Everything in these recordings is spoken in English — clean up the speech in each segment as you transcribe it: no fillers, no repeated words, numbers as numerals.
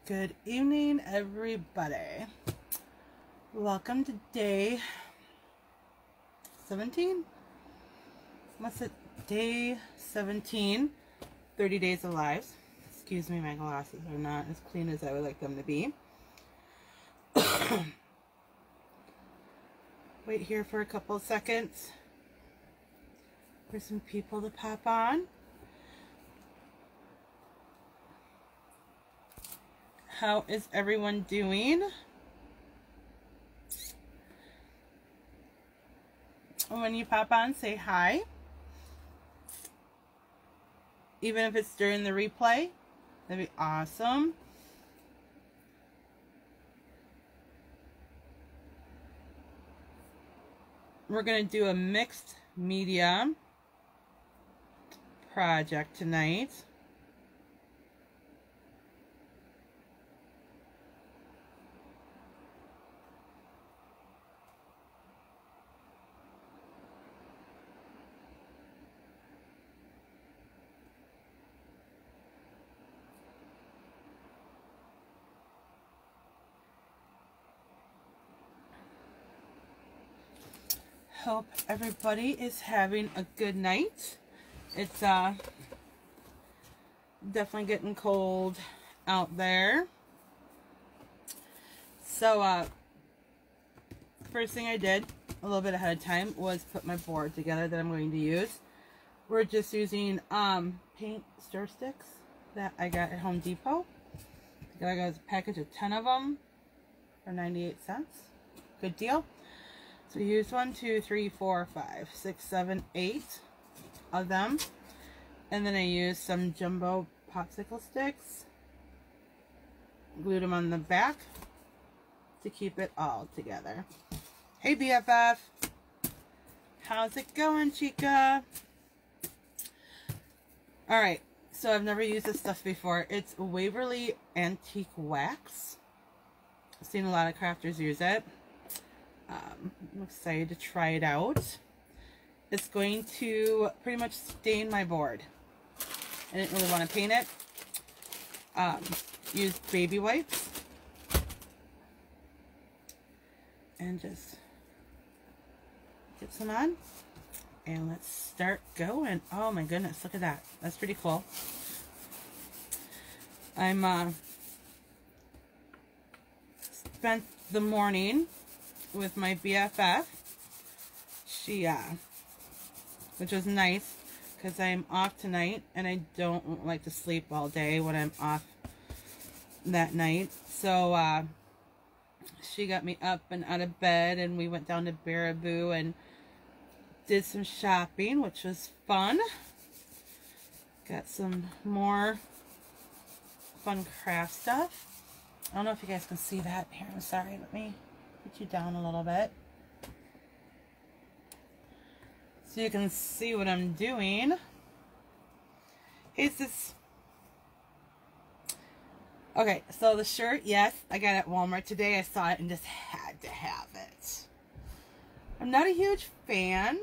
Good evening, everybody. Welcome to day 17. What's it? Day 17, 30 Days of Lives. Excuse me, my glasses are not as clean as I would like them to be. Wait here for a couple of seconds for some people to pop on. How is everyone doing? When you pop on, say hi. Even if it's during the replay, that'd be awesome. We're going to do a mixed media project tonight. Hope everybody is having a good night. It's definitely getting cold out there. So first thing I did a little bit ahead of time was put my board together that I'm going to use. We're just using paint stir sticks that I got at Home Depot. I got a package of 10 of them for 98 cents. Good deal. So we used 1, 2, 3, 4, 5, 6, 7, 8 of them. And then I used some jumbo popsicle sticks. Glued them on the back to keep it all together. Hey BFF. How's it going, Chica? Alright, so I've never used this stuff before. It's Waverly Antique Wax. I've seen a lot of crafters use it. I'm excited to try it out. It's going to pretty much stain my board. I didn't really want to paint it. Use baby wipes. And just get some on. And let's start going. Oh my goodness, look at that. That's pretty cool. I'm spent the morning with my BFF. She which was nice because I'm off tonight and I don't like to sleep all day when I'm off that night. So she got me up and out of bed and we went down to Baraboo and did some shopping, which was fun. Got some more fun craft stuff. I don't know if you guys can see that here. I'm sorry, let me put you down a little bit so you can see what I'm doing. Here's this. Okay, so the shirt, yes, I got it at Walmart today. I saw it and just had to have it. I'm not a huge fan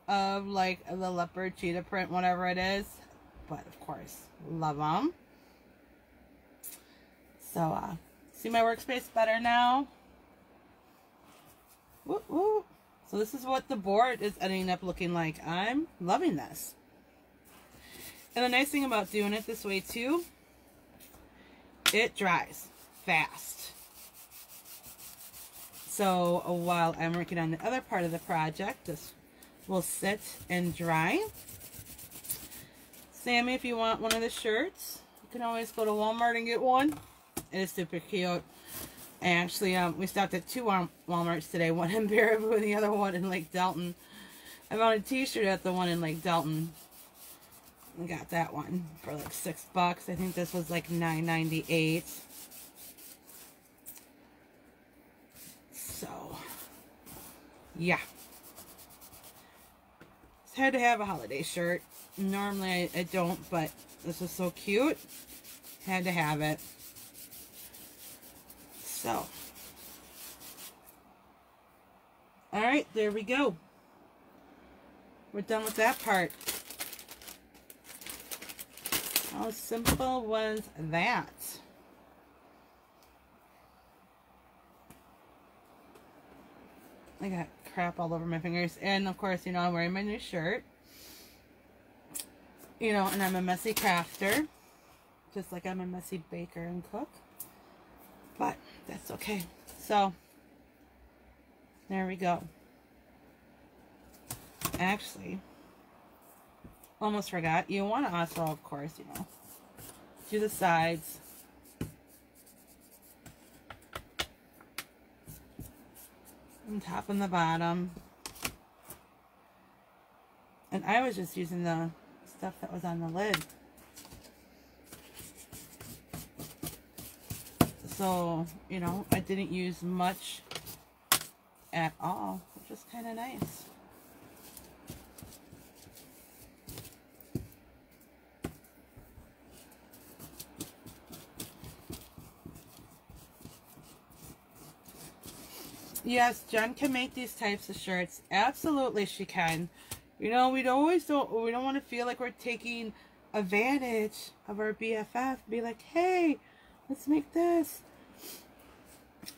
of like the leopard cheetah print, whatever it is, but of course, love them. So, see my workspace better now? Woo woo. So this is what the board is ending up looking like. I'm loving this. And the nice thing about doing it this way too, it dries fast. So while I'm working on the other part of the project, this will sit and dry. Sammy, if you want one of the shirts, you can always go to Walmart and get one. It is super cute. And actually, we stopped at 2 Walmarts today. One in Baraboo and the other one in Lake Delton. I found a t-shirt at the one in Lake Delton. I got that one for like $6. I think this was like $9.98. So, yeah. Just had to have a holiday shirt. Normally I don't, but this was so cute. Had to have it. So, alright, there we go. We're done with that part. How simple was that? I got crap all over my fingers. And of course, you know, I'm wearing my new shirt. You know, and I'm a messy crafter. Just like I'm a messy baker and cook. But that's okay. So, there we go. Actually, almost forgot. You want to also, of course, you know, do the sides. And top and the bottom. And I was just using the stuff that was on the lid. So, you know, I didn't use much at all, which was kind of nice. Yes, Jen can make these types of shirts. Absolutely, she can. You know, we don't want to feel like we're taking advantage of our BFF. Be like, hey, let's make this.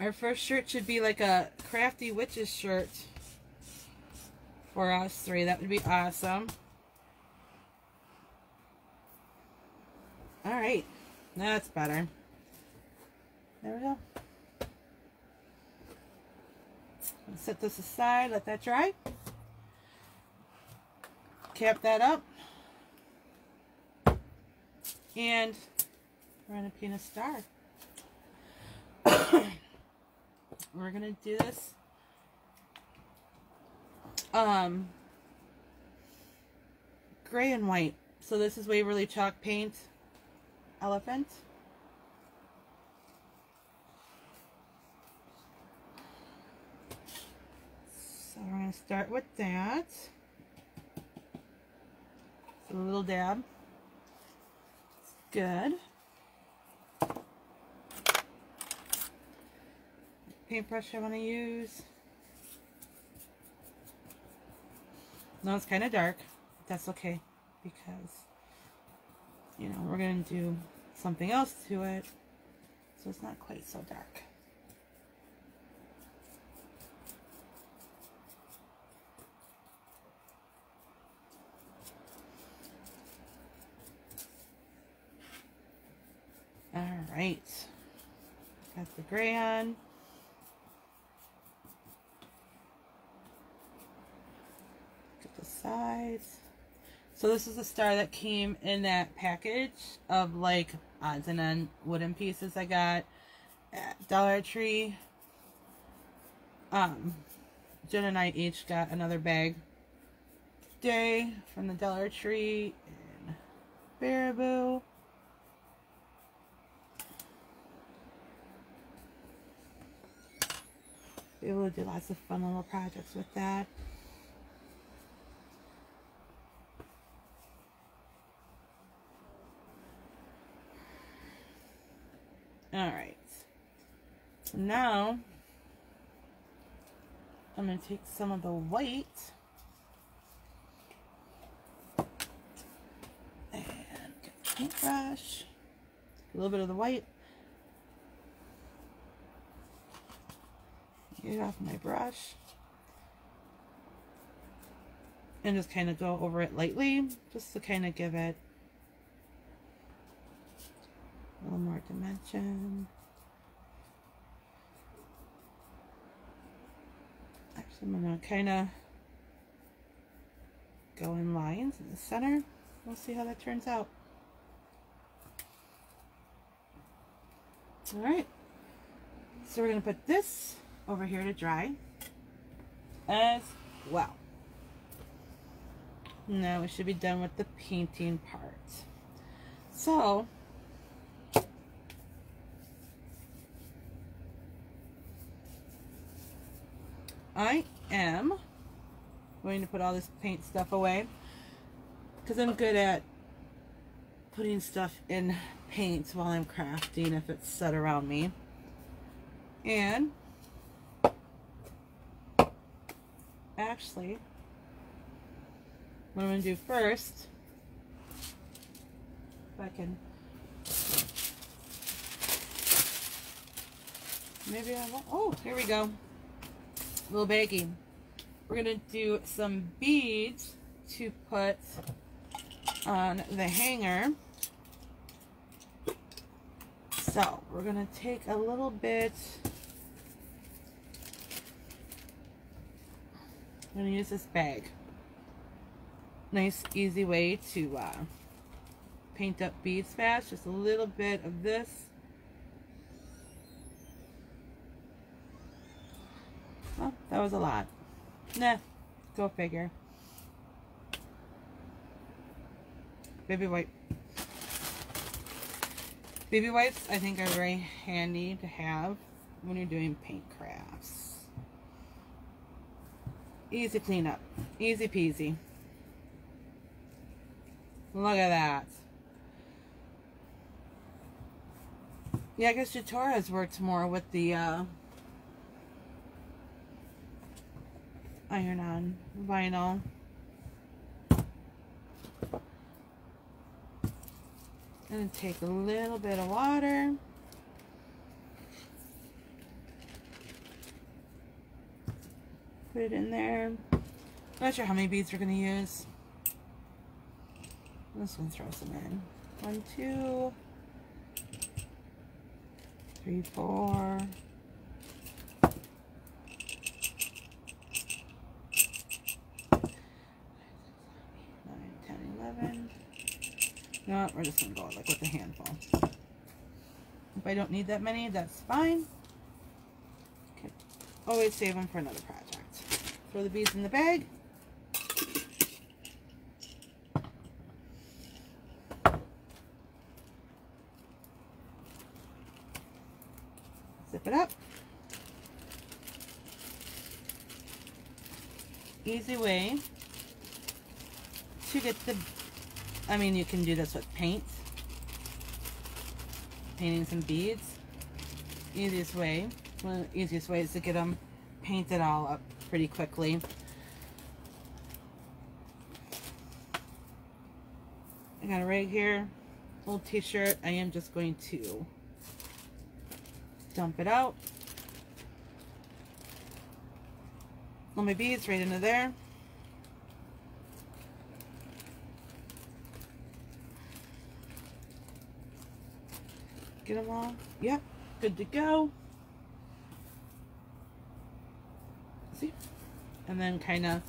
Our first shirt should be like a Crafty Witches shirt for us three. That would be awesome. All right, that's better. There we go. Set this aside, let that dry. Cap that up. And we're going to paint a star. We're going to do this gray and white. So this is Waverly Chalk Paint Elephant. So we're going to start with that. So a little dab. Good. Paintbrush I want to use. No, it's kind of dark. That's okay because, you know, we're going to do something else to it. So it's not quite so dark. Alright, got the gray on. Get the sides. So this is the star that came in that package of like odds and end wooden pieces I got at Dollar Tree. Jen and I each got another bag today from the Dollar Tree in Baraboo. Be able to do lots of fun little projects with that. Alright. So now I'm going to take some of the white and get the paintbrush. A little bit of the white. Get it off my brush and just kind of go over it lightly just to kind of give it a little more dimension. Actually, I'm going to kind of go in lines in the center. We'll see how that turns out. Alright, so we're going to put this over here to dry as well. Now we should be done with the painting part. So I am going to put all this paint stuff away because I'm good at putting stuff in paint while I'm crafting if it's set around me. And actually, what I'm going to do first, if I can, maybe I won't, oh, here we go. little baggie. We're going to do some beads to put on the hanger. So we're going to take a little bit. I'm going to use this bag. Nice, easy way to paint up beads fast. Just a little bit of this. Oh, that was a lot. Nah, go figure. Baby wipe. Baby wipes, I think, are very handy to have when you're doing paint crafts. Easy cleanup. Easy peasy. Look at that. Yeah, I guess Jatora has worked more with the iron-on vinyl. I'm going to take a little bit of water. Put it in there. Not sure how many beads we're going to use. I'm just going to throw some in. 1, 2, 3, 4. 11. No, we're just going to go like with a handful. If I don't need that many, that's fine. Okay. Always save them for another project. Throw the beads in the bag. Zip it up. Easy way to get the, I mean, you can do this with paint, painting some beads. Easiest way, one of the easiest ways to get them painted all up pretty quickly. I got a rag here, old t-shirt. I am just going to dump it out. All my beads right into there. Get them all. Yep, good to go. See? And then kind of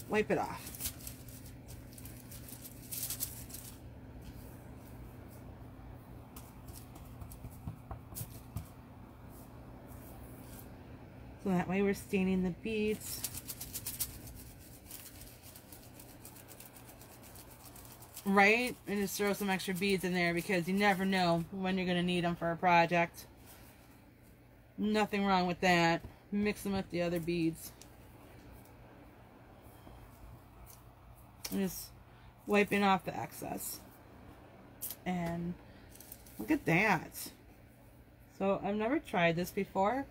wipe it off. So that way we're staining the beads. Right? And just throw some extra beads in there because you never know when you're going to need them for a project. Nothing wrong with that. Mix them with the other beads. And just wiping off the excess. And look at that. So I've never tried this before.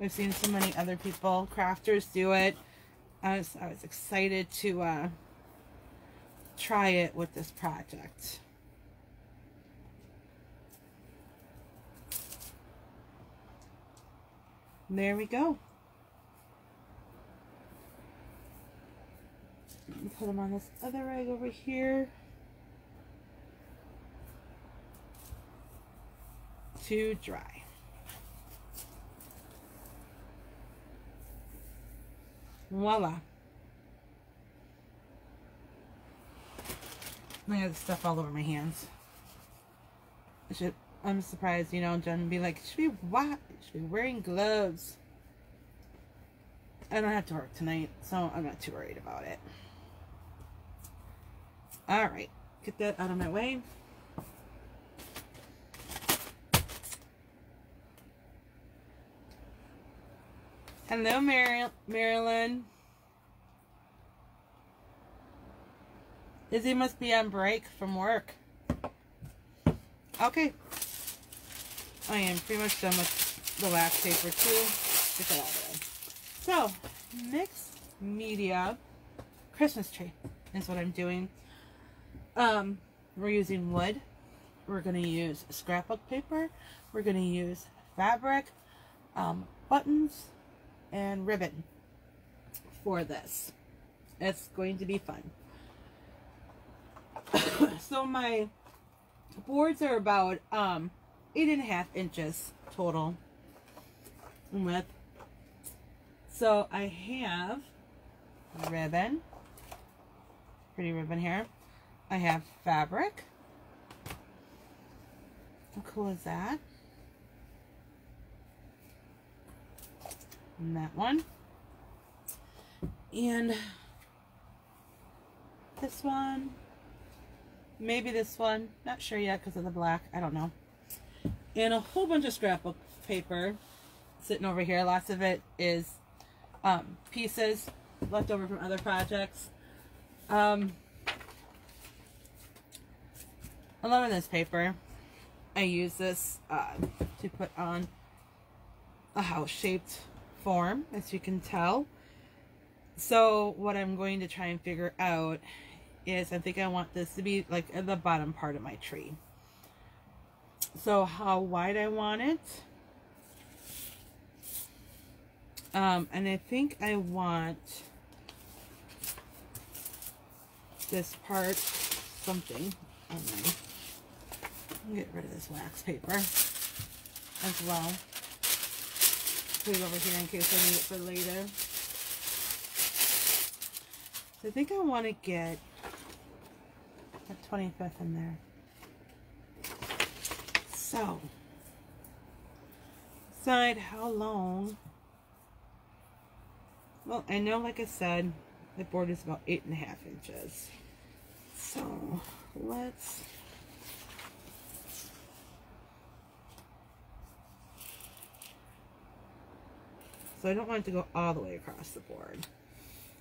I've seen so many other people, crafters, do it. I was excited to try it with this project. There we go. Put them on this other rag over here to dry. Voila. I got stuff all over my hands. I'm surprised, you know, Jen would be like, should be wearing gloves. I don't have to work tonight, so I'm not too worried about it. Alright, get that out of my way. Hello, Marilyn. Izzy must be on break from work. Okay. I am pretty much done with the wax paper too. Get that out of the way. So, mixed media Christmas tree is what I'm doing. We're using wood. We're going to use scrapbook paper. We're going to use fabric, buttons, and ribbon. for this. It's going to be fun. So my boards are about 8.5 inches total in width. So I have ribbon, pretty ribbon here. I have fabric. How cool is that? And that one. And this one. Maybe this one. Not sure yet because of the black. I don't know. And a whole bunch of scrapbook paper sitting over here. Lots of it is pieces left over from other projects. I'm loving this paper. I use this to put on a house-shaped form, as you can tell. So what I'm going to try and figure out is I think I want this to be like at the bottom part of my tree. So how wide I want it. And I think I want this part something. I'll get rid of this wax paper as well. Put it over here in case I need it for later. So I think I want to get a 25th in there. So, decide how long. Well, I know, like I said, the board is about 8.5 inches. So, let's. So I don't want it to go all the way across the board.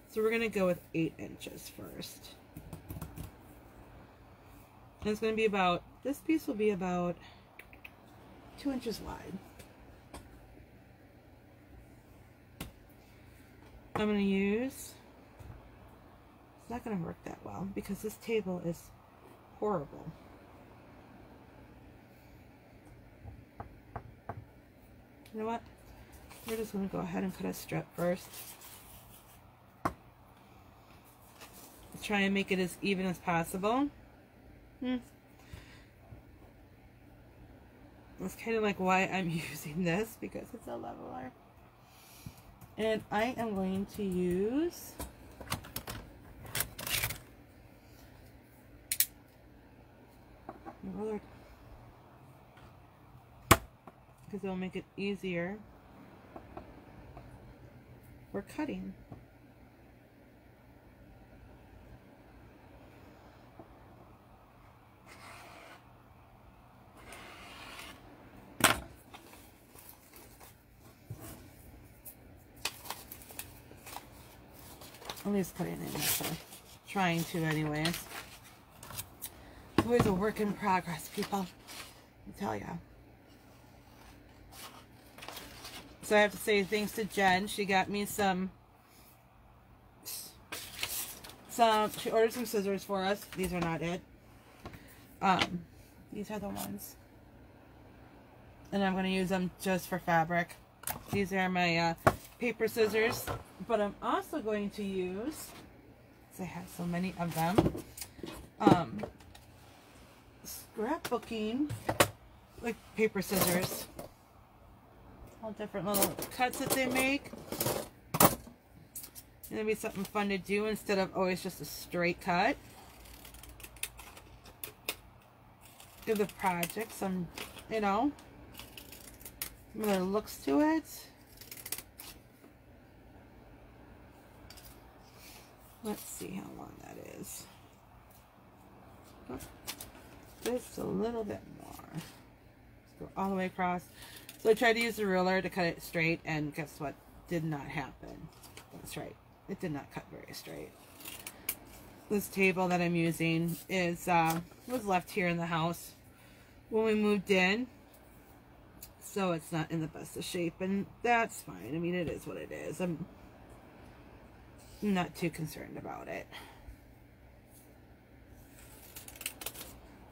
So we're going to go with 8 inches first. And it's going to be about, this piece will be about 2 inches wide. I'm going to use, it's not going to work that well because this table is horrible. You know what? We're just going to go ahead and cut a strip first. Let's try and make it as even as possible. That's kind of like why I'm using this, because it's a leveler. And I am going to use a ruler because it'll make it easier for cutting. At least putting it in there. Trying to anyways. It's always a work in progress, people. I tell ya. So I have to say thanks to Jen. She got me some she ordered some scissors for us. These are not it. These are the ones. And I'm going to use them just for fabric. These are my paper scissors, but I'm also going to use, because I have so many of them, scrapbooking, like paper scissors. All different little cuts that they make. And it'll be something fun to do instead of always just a straight cut. Give the project some, you know, some other looks to it. Let's see how long that is. Oh, just a little bit more. Let's go all the way across. So I tried to use the ruler to cut it straight, and guess what? Did not happen. That's right. It did not cut very straight. This table that I'm using is was left here in the house when we moved in. So it's not in the best of shape, and that's fine. I mean, it is what it is. I'm not too concerned about it.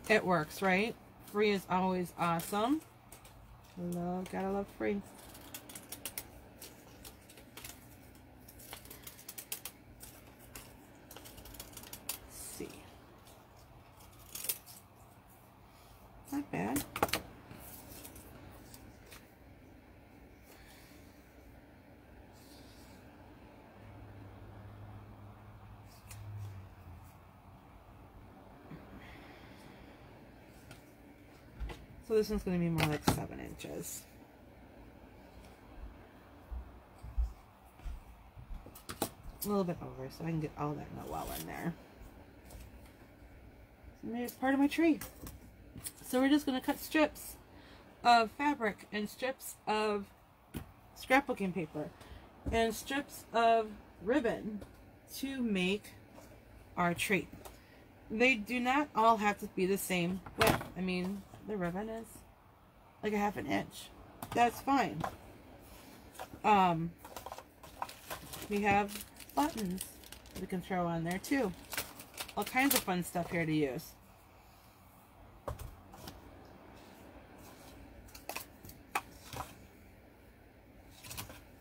It works, right? Free is always awesome. Gotta love free. Not bad. So this one's going to be more like 7 inches. A little bit over so I can get all that Noel in there. So maybe it's part of my tree. So we're just going to cut strips of fabric and strips of scrapbooking paper and strips of ribbon to make our tree. They do not all have to be the same width. I mean, the ribbon is like a 1/2 inch. That's fine. We have buttons we can throw on there too. All kinds of fun stuff here to use.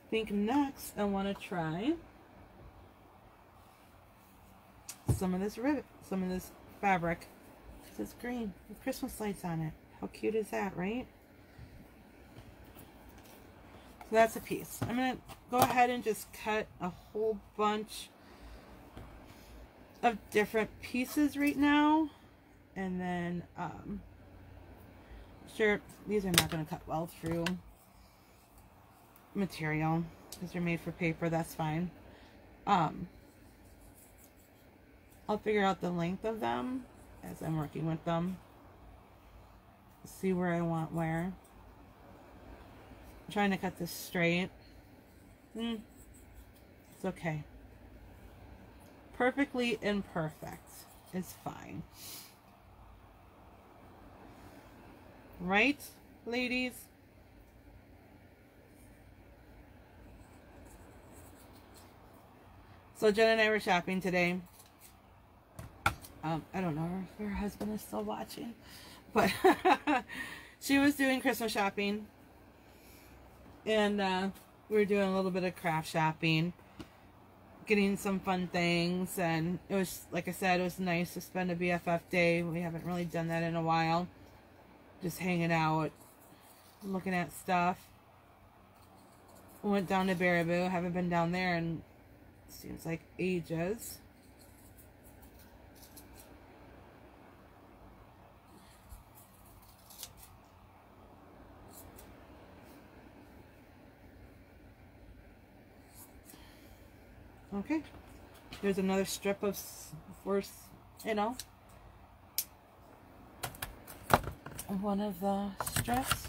I think next I want to try some of this ribbon, some of this fabric, because it's green with Christmas lights on it. How cute is that, right? So that's a piece. I'm going to go ahead and just cut a whole bunch of different pieces right now. And then, sure, these are not going to cut well through material because they're made for paper. That's fine. I'll figure out the length of them as I'm working with them. See where I want where. I'm trying to cut this straight. It's okay. Perfectly imperfect is fine. Right, ladies? So Jen and I were shopping today. I don't know if her husband is still watching, but she was doing Christmas shopping, and we were doing a little bit of craft shopping, getting some fun things, and it was, like I said, it was nice to spend a BFF day. We haven't really done that in a while. Just hanging out, looking at stuff. Went down to Baraboo. Haven't been down there in, seems like, ages. Okay, there's another strip of, you know, one of the strips.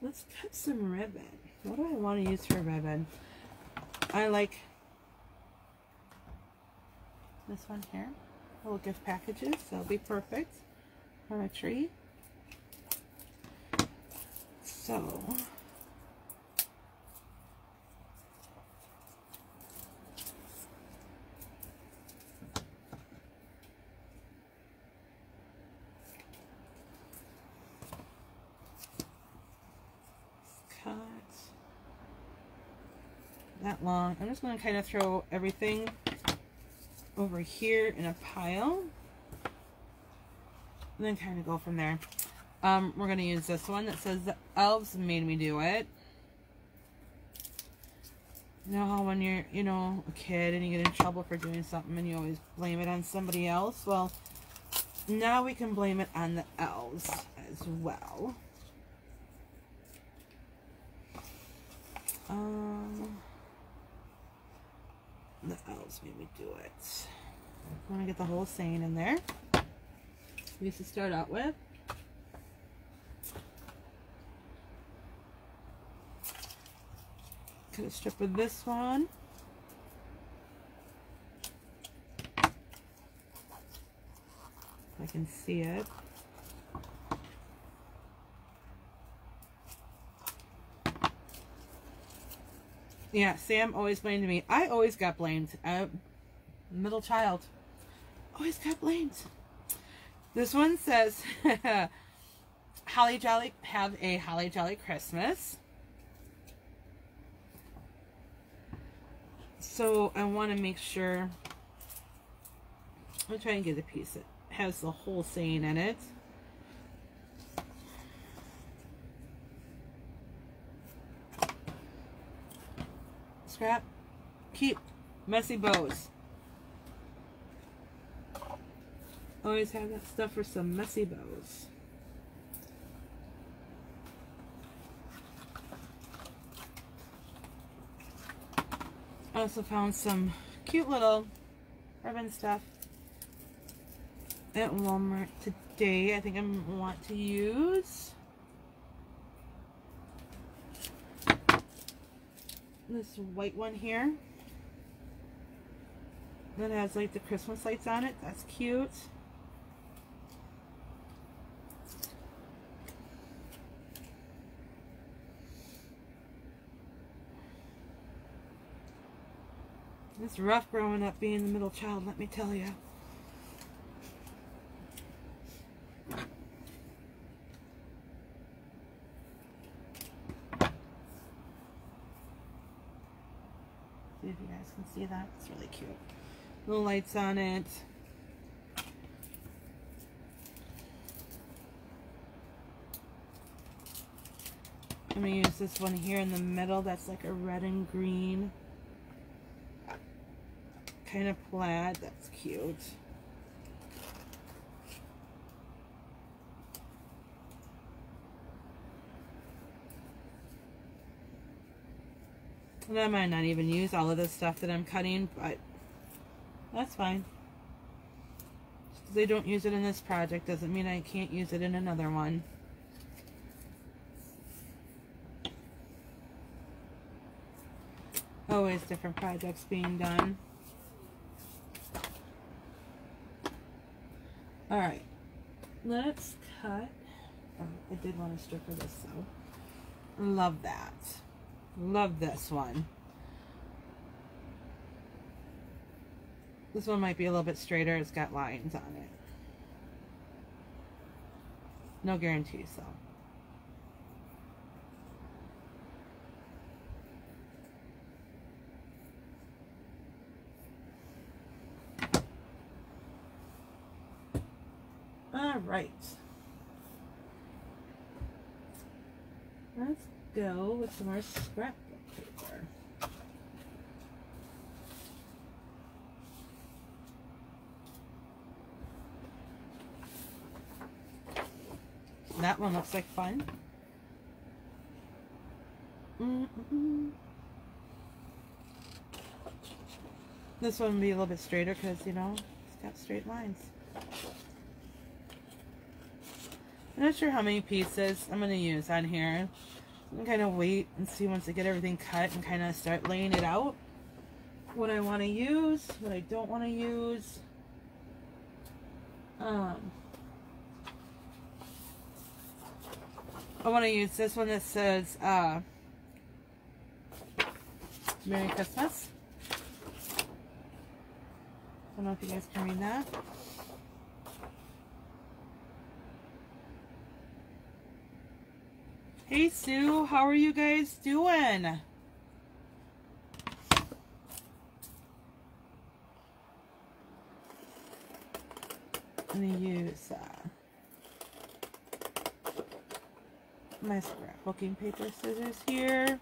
Let's cut some ribbon. What do I want to use for ribbon? I like this one here. Little gift packages. That'll be perfect on a tree. So that long. I'm just going to kind of throw everything over here in a pile and then kind of go from there. We're going to use this one that says the elves made me do it. You know how when you're, you know, a kid and you get in trouble for doing something and you always blame it on somebody else? Well, now we can blame it on the elves as well. The elves made me do it. I want to get the whole saying in there. We used to start out with. Cut a strip of this one. I can see it. Yeah, Sam always blamed me. I always got blamed. Middle child. Always got blamed. This one says, Holly Jolly, have a Holly Jolly Christmas. So I want to make sure, I'll try and get a piece that has the whole saying in it. scrap. Keep messy bows. Always have that stuff for some messy bows. I also found some cute little ribbon stuff at Walmart today. I think I want to use this white one here that has like the Christmas lights on it. That's cute. It's rough growing up being the middle child, let me tell you. See if you guys can see that. It's really cute. Little lights on it. I'm going to use this one here in the middle. That's like a red and green kind of plaid. That's cute. And I might not even use all of this stuff that I'm cutting, but that's fine. Just because I don't use it in this project doesn't mean I can't use it in another one. Always different projects being done. Alright, let's cut. Oh, I did want to strip of this though. Love that. Love this one. This one might be a little bit straighter. It's got lines on it. No guarantees though. All right. Let's go with some more scrapbook paper. That one looks like fun. This one will be a little bit straighter because, you know, it's got straight lines. I'm not sure how many pieces I'm going to use on here. I'm kind of wait and see once I get everything cut and kind of start laying it out. What I want to use, what I don't want to use. I want to use this one that says Merry Christmas. I don't know if you guys can read that. Hey Sue, how are you guys doing? I'm gonna use my scrapbooking paper scissors here.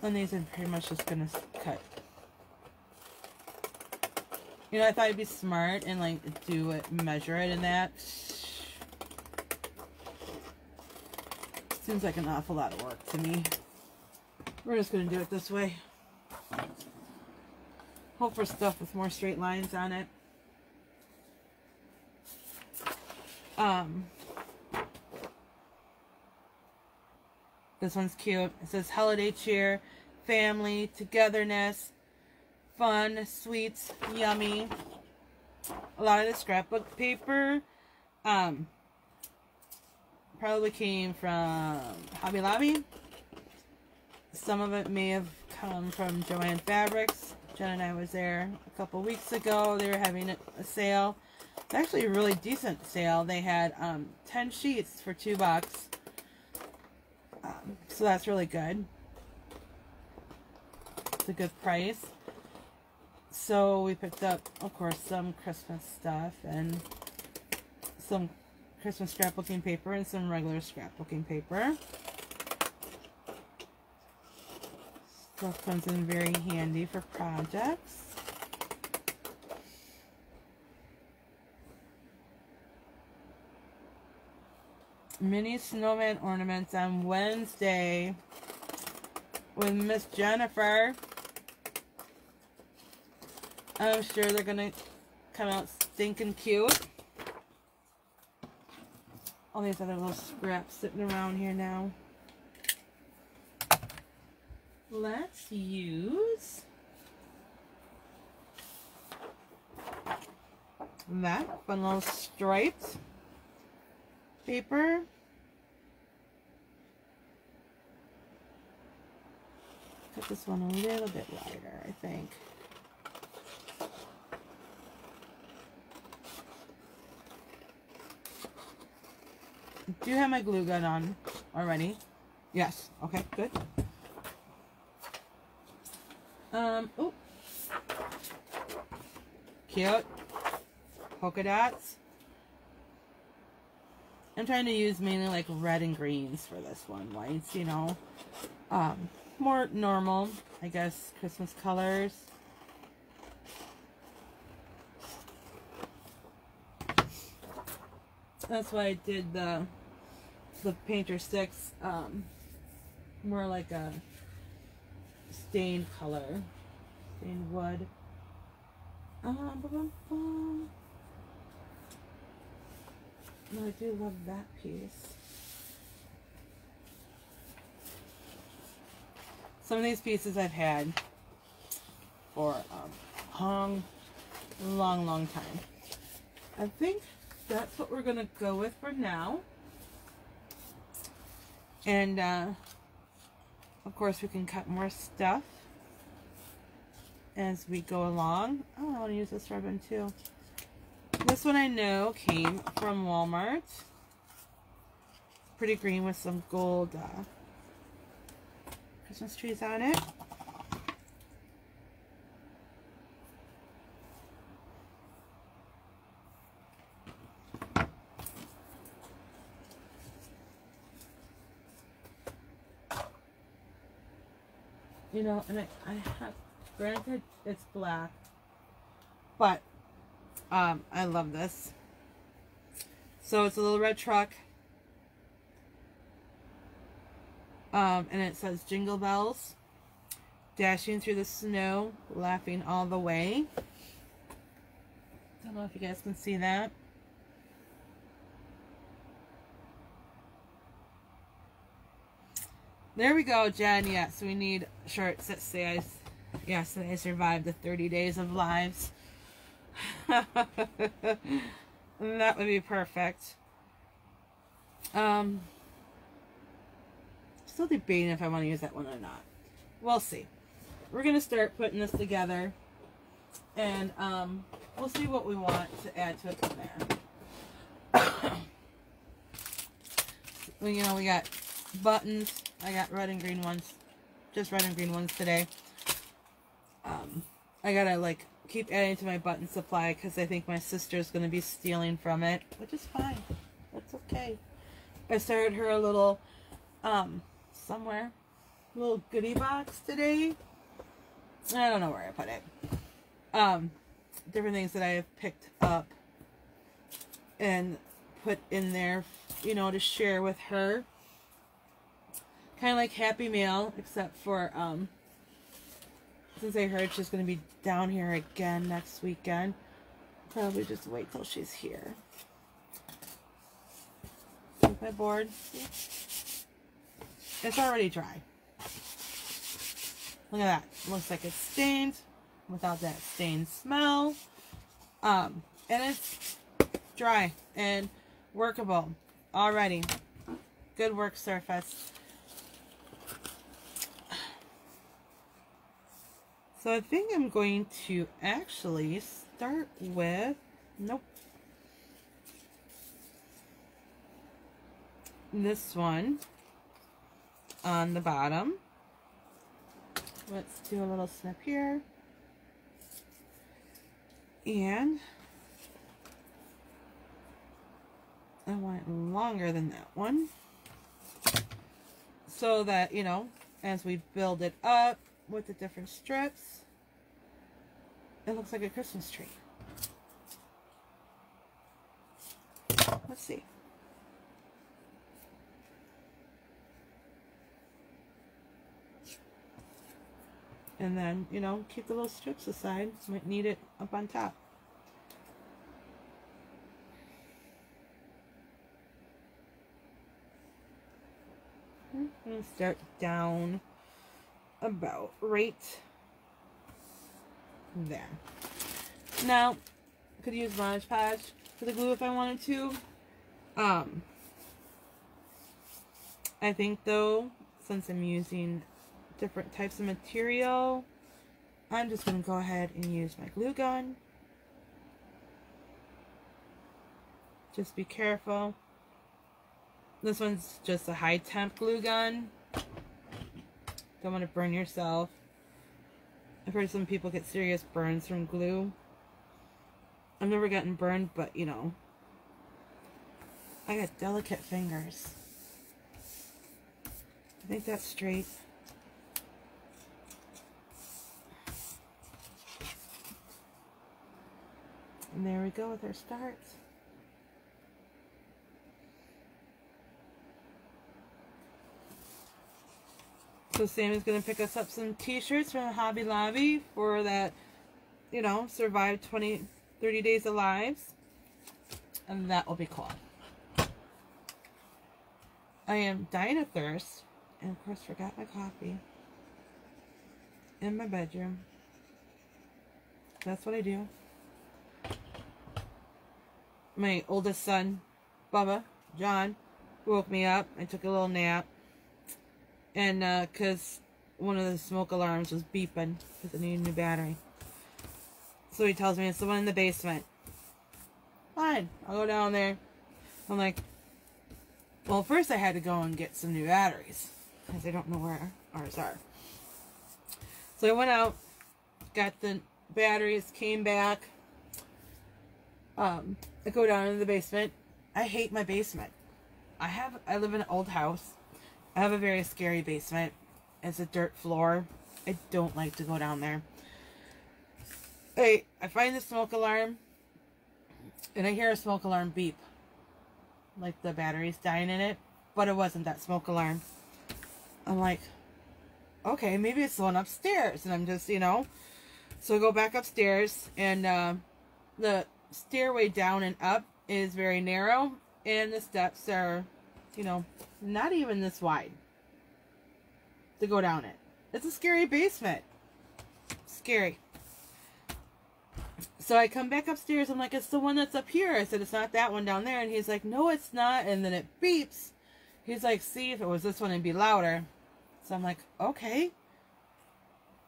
And these are pretty much just gonna cut. You know, I thought I'd be smart and like do it, measure it and that. Seems like an awful lot of work to me. We're just gonna do it this way. Hope for stuff with more straight lines on it. This one's cute. It says holiday cheer, family, togetherness, fun, sweets, yummy. A lot of the scrapbook paper probably came from Hobby Lobby. Some of it may have come from Joann Fabrics. Jen and I was there a couple weeks ago. They were having a sale. It's actually a really decent sale. They had 10 sheets for $2. So that's really good. It's a good price. So we picked up, of course, some Christmas stuff, and some Christmas scrapbooking paper and some regular scrapbooking paper. Stuff comes in very handy for projects. Mini snowman ornaments on Wednesday with Miss Jennifer. I'm sure they're gonna come out stinking cute. All these other little scraps sitting around here now. Let's use that fun little striped paper. Cut this one a little bit wider, I think. Do you have my glue gun on already? Yes. Okay, good. Oh. Cute. Polka dots. I'm trying to use mainly like red and greens for this one. Whites, you know. More normal, I guess, Christmas colors. That's why I did the painter sticks more like a stained color, stained wood. No, I do love that piece. Some of these pieces I've had for a long time. I think that's what we're gonna go with for now. And of course we can cut more stuff as we go along. Oh, I want to use this ribbon too. This one I know came from Walmart. Pretty green with some gold Christmas trees on it. You know, and I have, granted it's black, but I love this. So it's a little red truck. And it says Jingle Bells, dashing through the snow, laughing all the way. Don't know if you guys can see that. There we go, Jen. Yes, we need shirts that say yes, that I survived the 30 days of lives. That would be perfect. Still debating if I want to use that one or not. We'll see. We're going to start putting this together. And we'll see what we want to add to it from there. Well, you know, we got buttons. I got red and green ones. Just red and green ones today. I gotta, like, keep adding to my button supply because I think my sister's going to be stealing from it. Which is fine. That's okay. I started her a little, somewhere, little goodie box today. I don't know where I put it. Different things that I have picked up and put in there, you know, to share with her. Kind of like Happy Meal, except for, since I heard she's going to be down here again next weekend, probably just wait till she's here. With my board. It's already dry. Look at that. Looks like it's stained without that stained smell. And it's dry and workable already. Good work surface. So I think I'm going to actually start with, nope, this one on the bottom. Let's do a little snip here. And I want it longer than that one. So that, you know, as we build it up with the different strips, it looks like a Christmas tree. Let's see. And then, you know, keep the little strips aside. Might need it up on top. I'm going to start down about right there. Now, I could use Mod Podge for the glue if I wanted to. I think though, since I'm using different types of material, I'm just going to go ahead and use my glue gun. Just be careful. This one's just a high temp glue gun. Don't want to burn yourself. I've heard some people get serious burns from glue. I've never gotten burned, but you know, I got delicate fingers. I think that's straight. And there we go with our starts. So Sammy's going to pick us up some t-shirts from Hobby Lobby for that, you know, survive 30 days of lives. And that will be cool. I am dying of thirst. And of course forgot my coffee. In my bedroom. That's what I do. My oldest son, Bubba, John, woke me up. I took a little nap. And because one of the smoke alarms was beeping because I need a new battery. So he tells me it's the one in the basement. Fine, I'll go down there. I'm like, well, first I had to go and get some new batteries because I don't know where ours are. So I went out, got the batteries, came back. I go down into the basement. I hate my basement. I live in an old house. I have a very scary basement. It's a dirt floor. I don't like to go down there. I find the smoke alarm, and I hear a smoke alarm beep. Like the battery's dying in it, but it wasn't that smoke alarm. I'm like, okay, maybe it's the one upstairs, and I'm just, you know. So I go back upstairs, and the stairway down and up is very narrow, and the steps are, you know, not even this wide to go down it. It's a scary basement. Scary. So I come back upstairs. I'm like, it's the one that's up here. I said, it's not that one down there. And he's like, no, it's not. And then it beeps. He's like, see, if it was this one, it'd be louder. So I'm like, okay.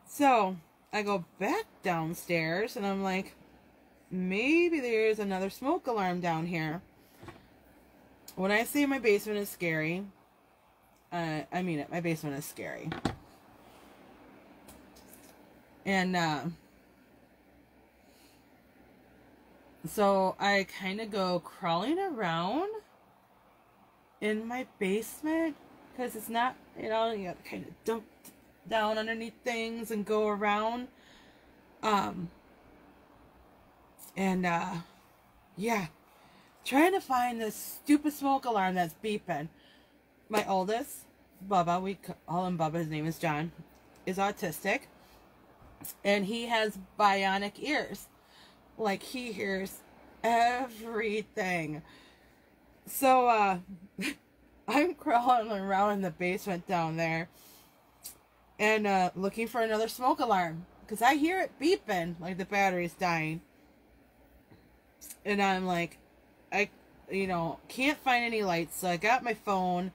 So I go back downstairs and I'm like, maybe there's another smoke alarm down here. When I say my basement is scary, I mean it. My basement is scary. And so I kind of go crawling around in my basement because it's not, you know, you got to kind of dump down underneath things and go around. Yeah. Trying to find this stupid smoke alarm that's beeping. My oldest, Bubba, we call him Bubba, his name is John, is autistic. And he has bionic ears. Like, he hears everything. So, I'm crawling around in the basement down there. And, looking for another smoke alarm. Because I hear it beeping, like the battery's dying. And I'm like, you know, can't find any lights. So I got my phone,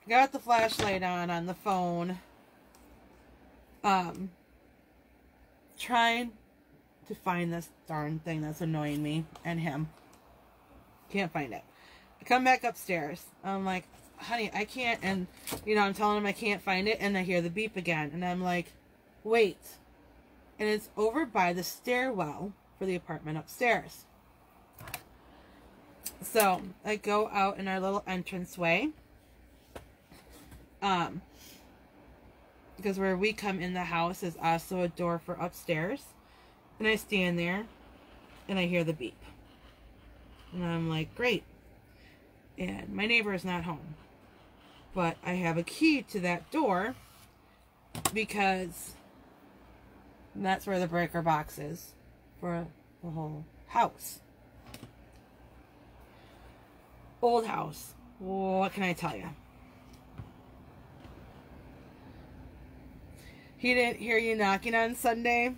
got the flashlight on the phone, trying to find this darn thing that's annoying me and him. Can't find it. I come back upstairs. I'm like, honey, I can't, and, you know, I'm telling him I can't find it, and I hear the beep again, and I'm like, wait. And it's over by the stairwell for the apartment upstairs. So I go out in our little entranceway. Because where we come in the house is also a door for upstairs. And I stand there and I hear the beep. And I'm like, great. And my neighbor is not home. But I have a key to that door because that's where the breaker box is for the whole house. Old house. What can I tell you? He didn't hear you knocking on Sunday.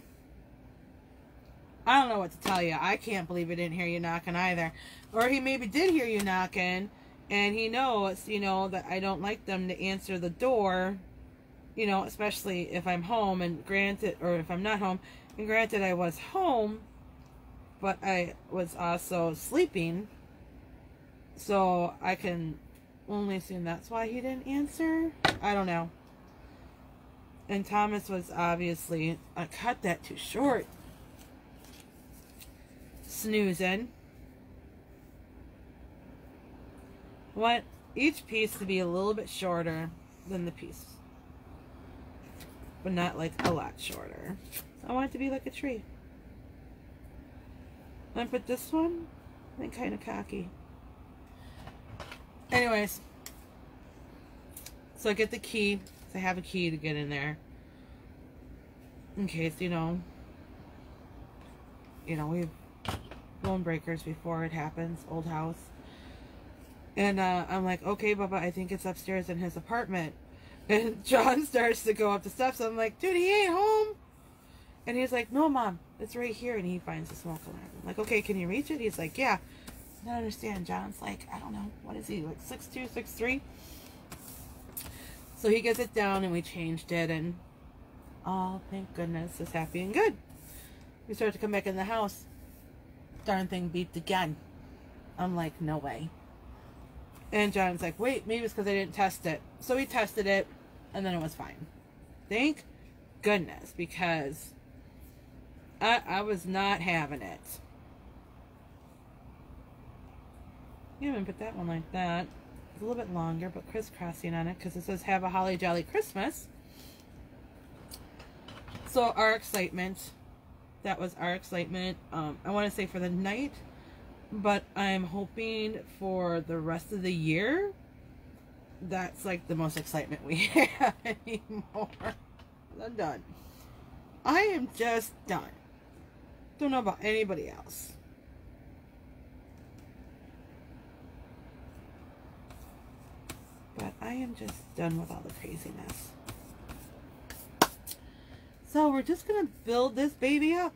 I don't know what to tell you. I can't believe he didn't hear you knocking either. Or he maybe did hear you knocking, and he knows, you know, that I don't like them to answer the door, you know, especially if I'm home, and granted, or if I'm not home, and granted I was home, but I was also sleeping, so I can only assume that's why he didn't answer. I don't know. And Thomas was obviously, I cut that too short, snoozing. Want each piece to be a little bit shorter than the piece, but not like a lot shorter. I want it to be like a tree. I'm gonna put this one, I think, kind of cocky. Anyways, so I get the key. I have a key to get in there in case, you know, we've blown breakers before it happens. Old house. And I'm like, okay, Bubba, I think it's upstairs in his apartment. And John starts to go up the steps. I'm like, dude, he ain't home. And he's like, no, Mom, it's right here. And he finds the smoke alarm. I'm like, okay, can you reach it? He's like, yeah. I don't understand. John's like, I don't know. What is he, like 6'2", 6'3"? So he gets it down, and we changed it. And, oh, thank goodness, it's happy and good. We start to come back in the house. Darn thing beeped again. I'm like, no way. And John's like, wait, maybe it's because I didn't test it. So we tested it, and then it was fine. Thank goodness, because I was not having it. You haven't put that one like that. It's a little bit longer, but crisscrossing on it, because it says, have a holly jolly Christmas. So our excitement, that was our excitement. I want to say for the night, but I'm hoping for the rest of the year, that's like the most excitement we have anymore. I'm done. I am just done. Don't know about anybody else. But I am just done with all the craziness. So we're just going to build this baby up.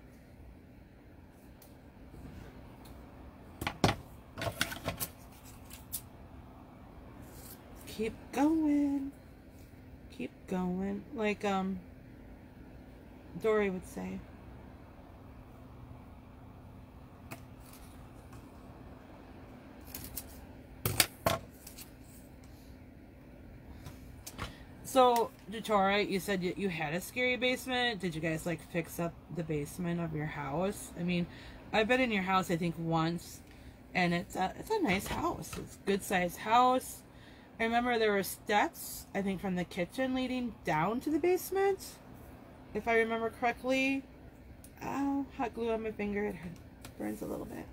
Keep going. Keep going. Like, Dory would say. So, Datora, you said you had a scary basement. Did you guys, like, fix up the basement of your house? I mean, I've been in your house, I think, once, and it's a nice house. It's a good-sized house. I remember there were steps, I think, from the kitchen leading down to the basement, if I remember correctly. Ow, hot glue on my finger. It burns a little bit.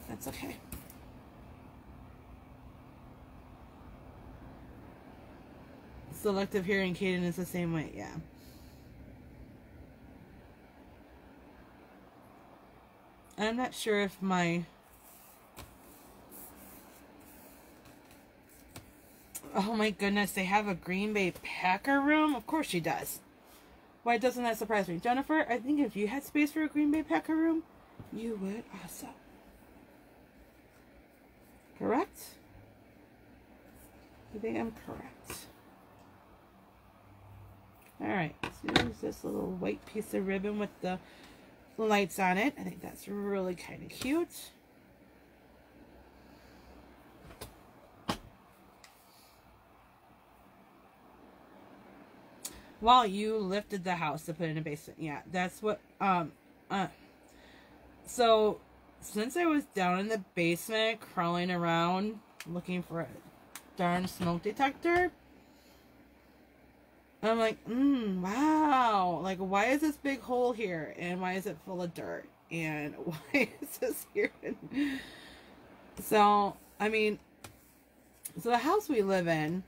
That's okay. Selective hearing, Kaden, is the same way, yeah. I'm not sure if my... Oh my goodness, they have a Green Bay Packer room? Of course she does. Why doesn't that surprise me? Jennifer, I think if you had space for a Green Bay Packer room, you would also. Correct? I think I'm correct. Alright, let's use this little white piece of ribbon with the lights on it. I think that's really kind of cute. Well, you lifted the house to put in a basement. Yeah, that's what, so since I was down in the basement crawling around looking for a darn smoke detector, I'm like, wow. Like, why is this big hole here? And why is it full of dirt? And why is this here? So, I mean, so the house we live in,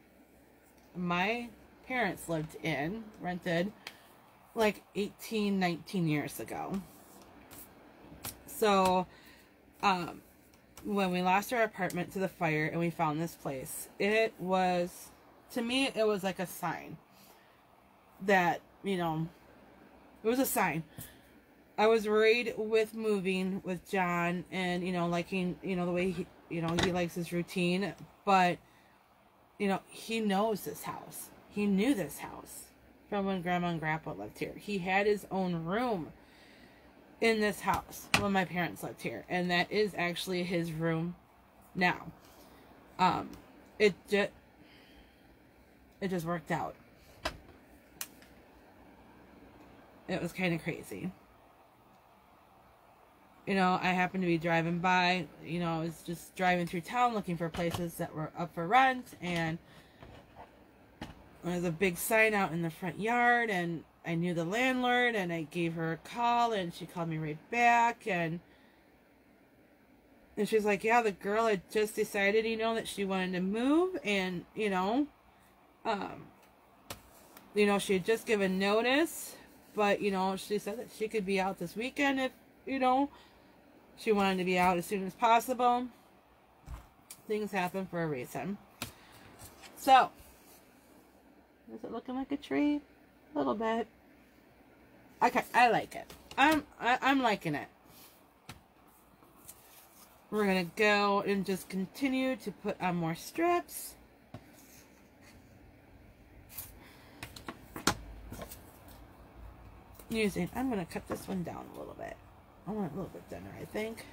my parents lived in, rented, like 18, 19 years ago. So, when we lost our apartment to the fire and we found this place, it was, to me, it was like a sign that, you know, it was a sign. I was worried with moving with John and, you know, liking, you know, the way he, you know, he likes his routine, but, you know, he knows this house. He knew this house from when Grandma and Grandpa lived here. He had his own room in this house when my parents lived here, and that is actually his room now. It just worked out. It was kind of crazy. You know, I happened to be driving by, you know, I was just driving through town looking for places that were up for rent, and there's a big sign out in the front yard, and I knew the landlord, and I gave her a call, and she called me right back, and she's like, yeah, the girl had just decided, you know, that she wanted to move, and, you know, she had just given notice, but, you know, she said that she could be out this weekend if, you know, she wanted to be out as soon as possible. Things happen for a reason. So, is it looking like a tree? A little bit. Okay, I like it. I'm liking it. We're gonna go and just continue to put on more strips. I'm gonna cut this one down a little bit. I want it a little bit thinner, I think.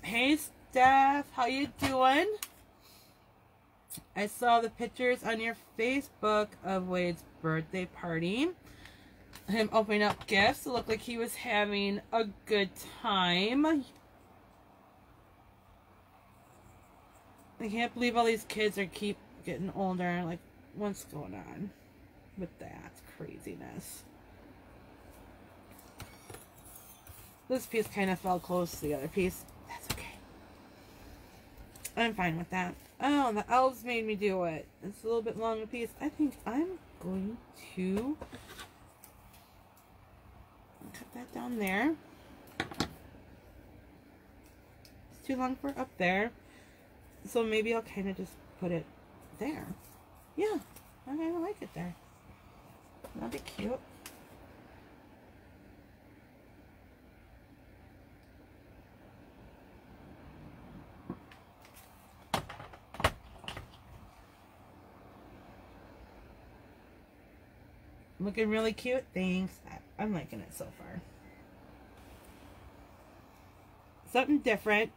Hey Steph, how you doing? I saw the pictures on your Facebook of Wade's birthday party. Him opening up gifts. It looked like he was having a good time. I can't believe all these kids keep getting older. Like, what's going on with that craziness? This piece kind of fell close to the other piece. That's okay. I'm fine with that. Oh, the elves made me do it. It's a little bit long a piece. I think I'm going to cut that down there. It's too long for up there. So maybe I'll kind of just put it there. Yeah, I kind of like it there. That'd be cute. Looking really cute. Thanks. I'm liking it so far. Something different.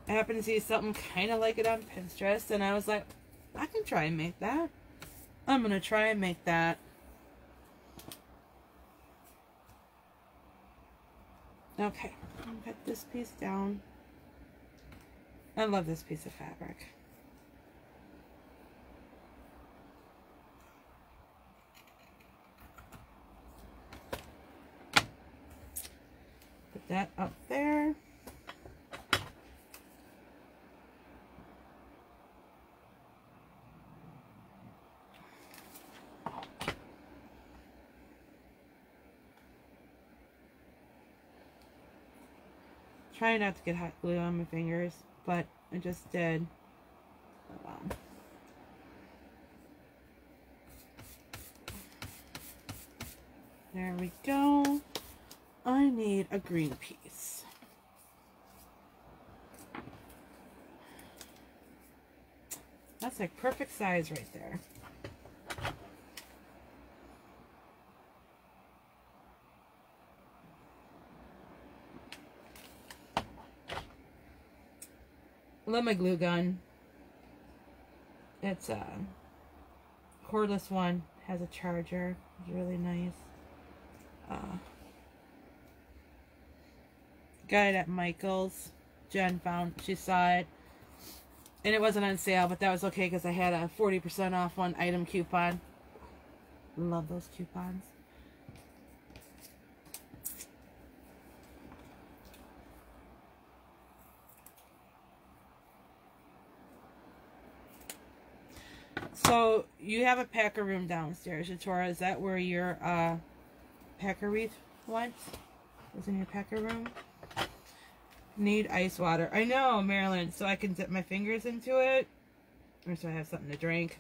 I happened to see something kind of like it on Pinterest, and I was like, I can try and make that. I'm going to try and make that. Okay. I'll cut this piece down. I love this piece of fabric. Put that up there. Try not to get hot glue on my fingers, but I just did. Oh, wow. There we go. I need a green piece. That's like perfect size right there. I love my glue gun. It's a cordless one. Has a charger. It's really nice. Got it at Michael's. Jen found, she saw it. And it wasn't on sale, but that was okay because I had a 40% off one item coupon. Love those coupons. So, you have a packer room downstairs, Yatora. Is that where your packer wreath went? Was in your packer room? Need ice water. I know, Marilyn. So I can dip my fingers into it. Or so I have something to drink.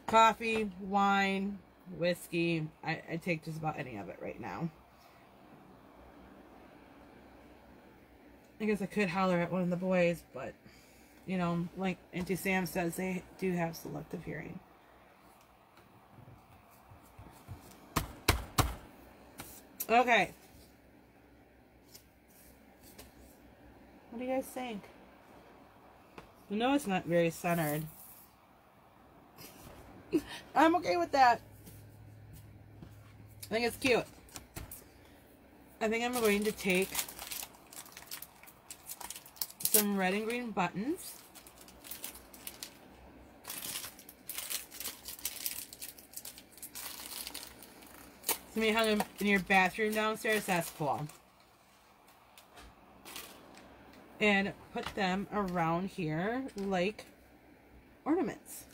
Coffee, wine, whiskey. I take just about any of it right now. I guess I could holler at one of the boys, but, you know, like Auntie Sam says, they do have selective hearing. Okay. What do you guys think? I know it's not very centered. I'm okay with that. I think it's cute. I think I'm going to take some red and green buttons. So maybe hung them in your bathroom downstairs. That's cool. And put them around here like ornaments.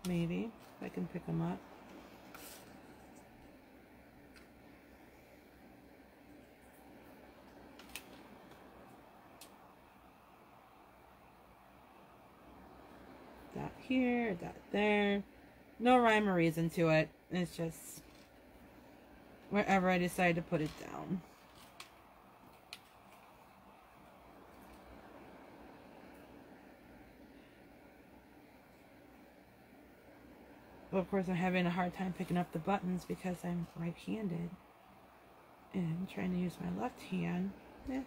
Maybe, if I can pick them up. That here, that there. No rhyme or reason to it. It's just wherever I decide to put it down. But of course I'm having a hard time picking up the buttons because I'm right-handed. And trying to use my left hand. Eh.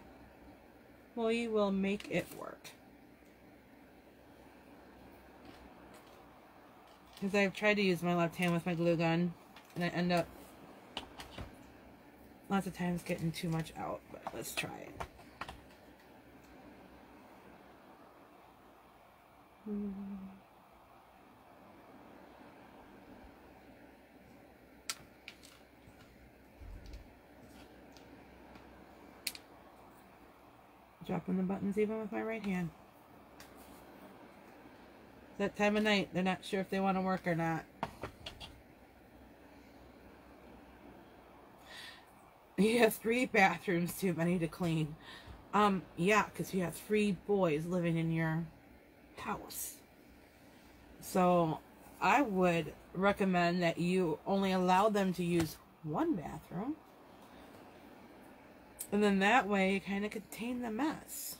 Well, you will make it work. Because I've tried to use my left hand with my glue gun. And I end up lots of times getting too much out. But let's try it. Dropping the buttons even with my right hand. That time of night, they're not sure if they want to work or not. You have 3 bathrooms too many to clean. Yeah, because you have 3 boys living in your house. So I would recommend that you only allow them to use 1 bathroom. And then that way you kind of contain the mess.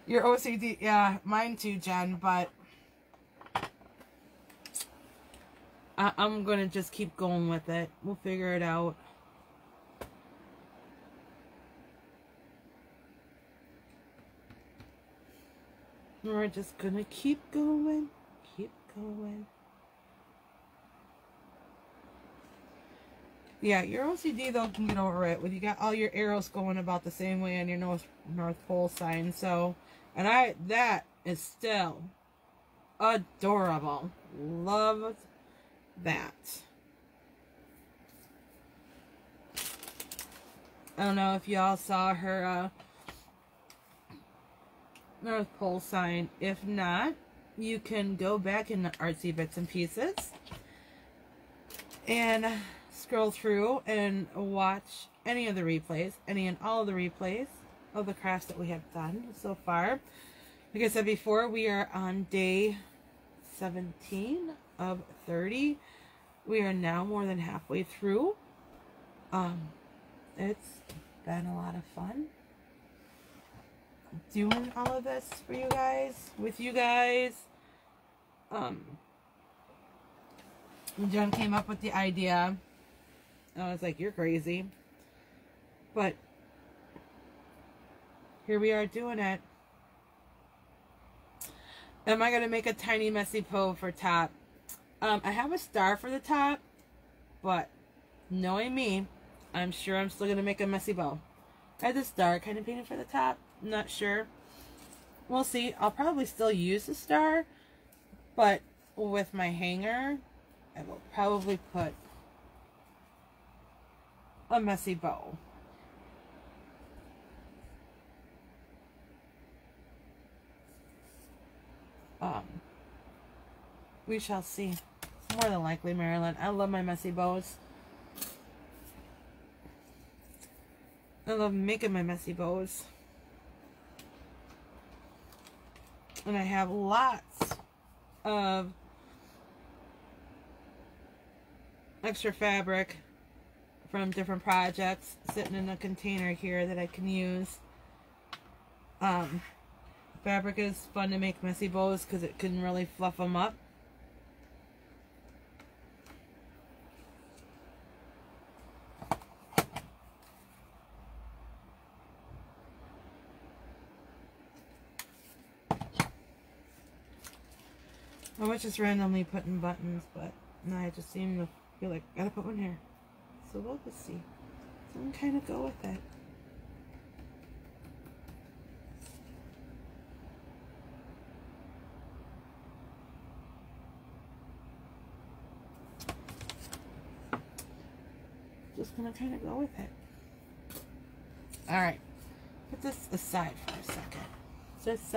Your OCD, yeah, mine too, Jen, but I'm going to just keep going with it. We'll figure it out. We're just going to keep going. Keep going. Yeah, your OCD though can get over it when you got all your arrows going about the same way on your North Pole sign. So, and that is still adorable. Love that. I don't know if y'all saw her North Pole sign. If not, you can go back in the Artsy Bits and Pieces and scroll through and watch any of the replays, any and all of the replays of the crafts that we have done so far. Like I said before, we are on day 17 of 30. We are now more than halfway through. It's been a lot of fun doing all of this for you guys, with you guys. When Jen came up with the idea, I was like, you're crazy. But here we are doing it. Am I going to make a tiny messy bow for top? I have a star for the top, but knowing me, I'm sure I'm still going to make a messy bow. I had the star kind of painted for the top. I'm not sure. We'll see. I'll probably still use the star, but with my hanger, I will probably put a messy bow. We shall see. More than likely, Marilyn. I love my messy bows. I love making my messy bows. And I have lots of extra fabric from different projects sitting in a container here that I can use. Fabric is fun to make messy bows because it can really fluff them up. I was just randomly putting buttons, but now I just seem to feel like I gotta put one here. So we'll just see. So I'm kind of go with it. Just gonna kind of go with it. Alright, put this aside for a second. Just,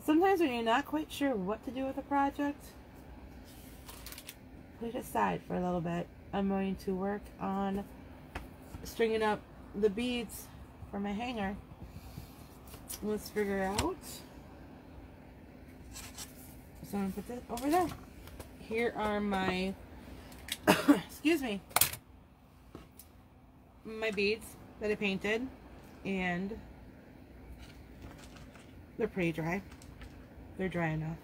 sometimes when you're not quite sure what to do with a project, put it aside for a little bit. I'm going to work on stringing up the beads for my hanger. Let's figure out. So I'm gonna put that over there. Here are my, excuse me, my beads that I painted, and they're pretty dry. They're dry enough.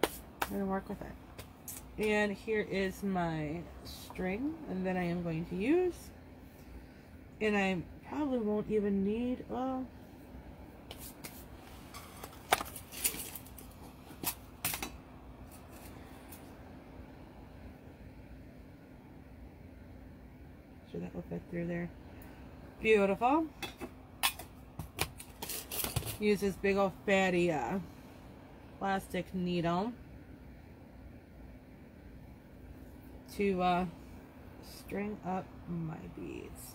I'm gonna work with it. And here is my string, and then I am going to use, and I probably won't even need, well, sure that will fit through there. Beautiful. Use this big old fatty plastic needle to string up my beads.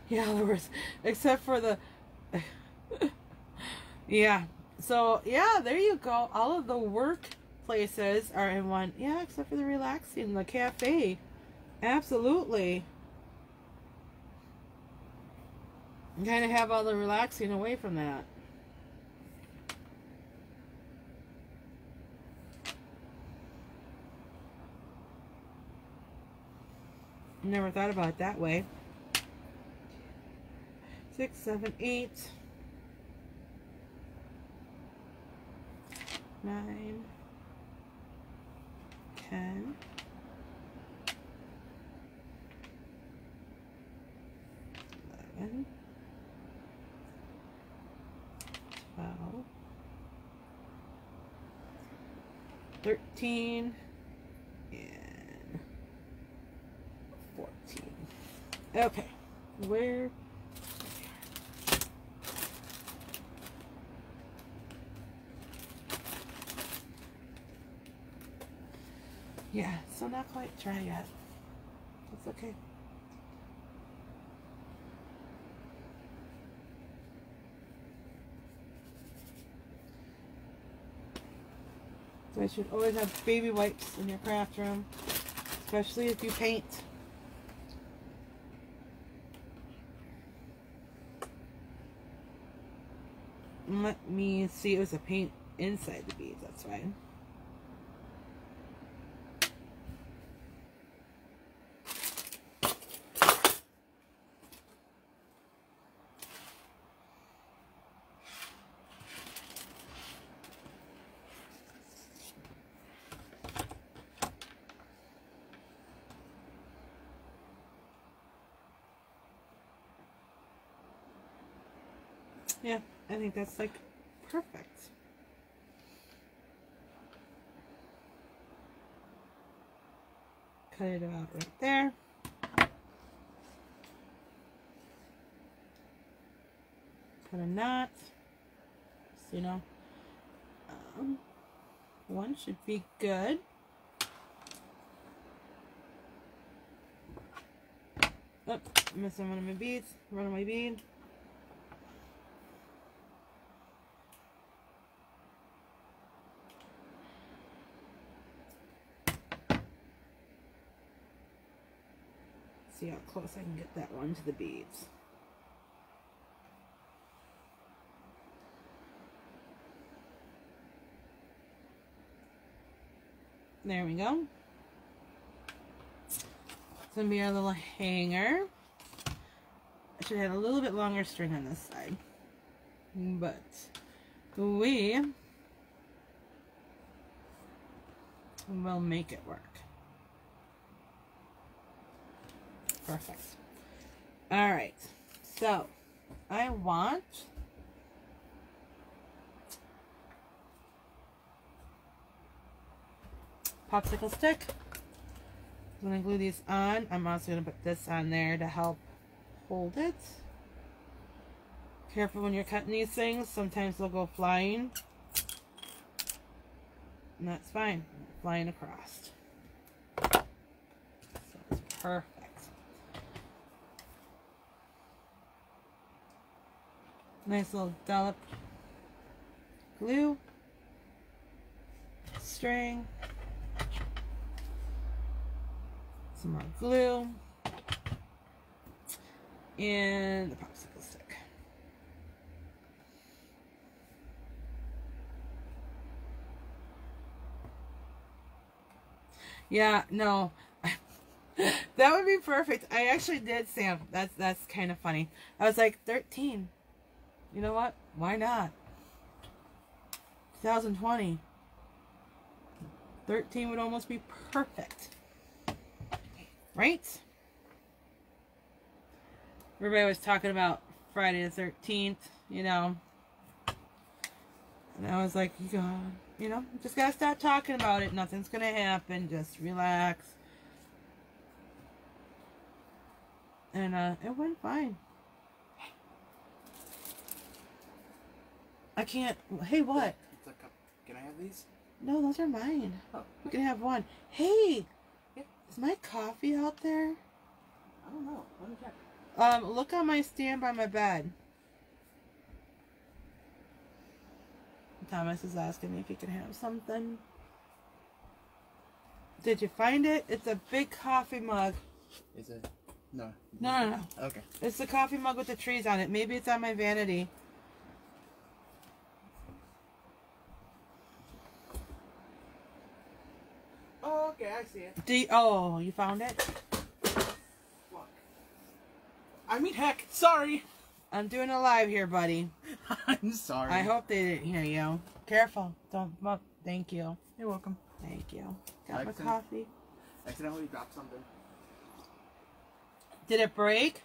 Yeah, there was, except for the, yeah. So, yeah, there you go. All of the work places are in one. Yeah, except for the relaxing, the cafe. Absolutely. You kind of have all the relaxing away from that. Never thought about it that way. 6, 7, 8, 9, 10, 11, 12, 13, and 14. Okay, where? Yeah, so not quite dry yet. That's okay. So I should always have baby wipes in your craft room, especially if you paint. Let me see, it was a paint inside the beads, that's fine. Yeah, I think that's like perfect. Cut it out right there. Put a knot. So, you know, one should be good. Oh, missing one of my beads. One of my bead. See how close I can get that one to the beads. There we go. It's gonna be our little hanger. I should have had a little bit longer string on this side, but we will make it work. Perfect. All right, so I want popsicle stick. I'm going to glue these on. I'm also going to put this on there to help hold it. Careful when you're cutting these things. Sometimes they'll go flying. And that's fine. Flying across. So it's perfect. Nice little dollop glue. String. Some more glue. And the popsicle stick. Yeah, no. That would be perfect. I actually did, Sam. That's kind of funny. I was like, 13. You know what? Why not? 2020. 13 would almost be perfect. Right? Everybody was talking about Friday the 13th, you know. And I was like, you know, just gotta stop talking about it. Nothing's gonna happen. Just relax. And it went fine. I can't. Hey, what? It's a cup. Can I have these? No, those are mine. Oh. You can have one. Hey! Yeah. Is my coffee out there? I don't know. Let me check. Look on my stand by my bed. Thomas is asking me if he can have something. Did you find it? It's a big coffee mug. Is it? No. No. Okay. It's the coffee mug with the trees on it. Maybe it's on my vanity. Oh, okay, I see it. Oh, you found it? Look. I mean, heck, sorry. I'm doing a live here, buddy. I'm sorry. I hope they didn't hear you. Careful. Don't. Thank you. You're welcome. Thank you. Got my coffee. Accidentally dropped something. Did it break?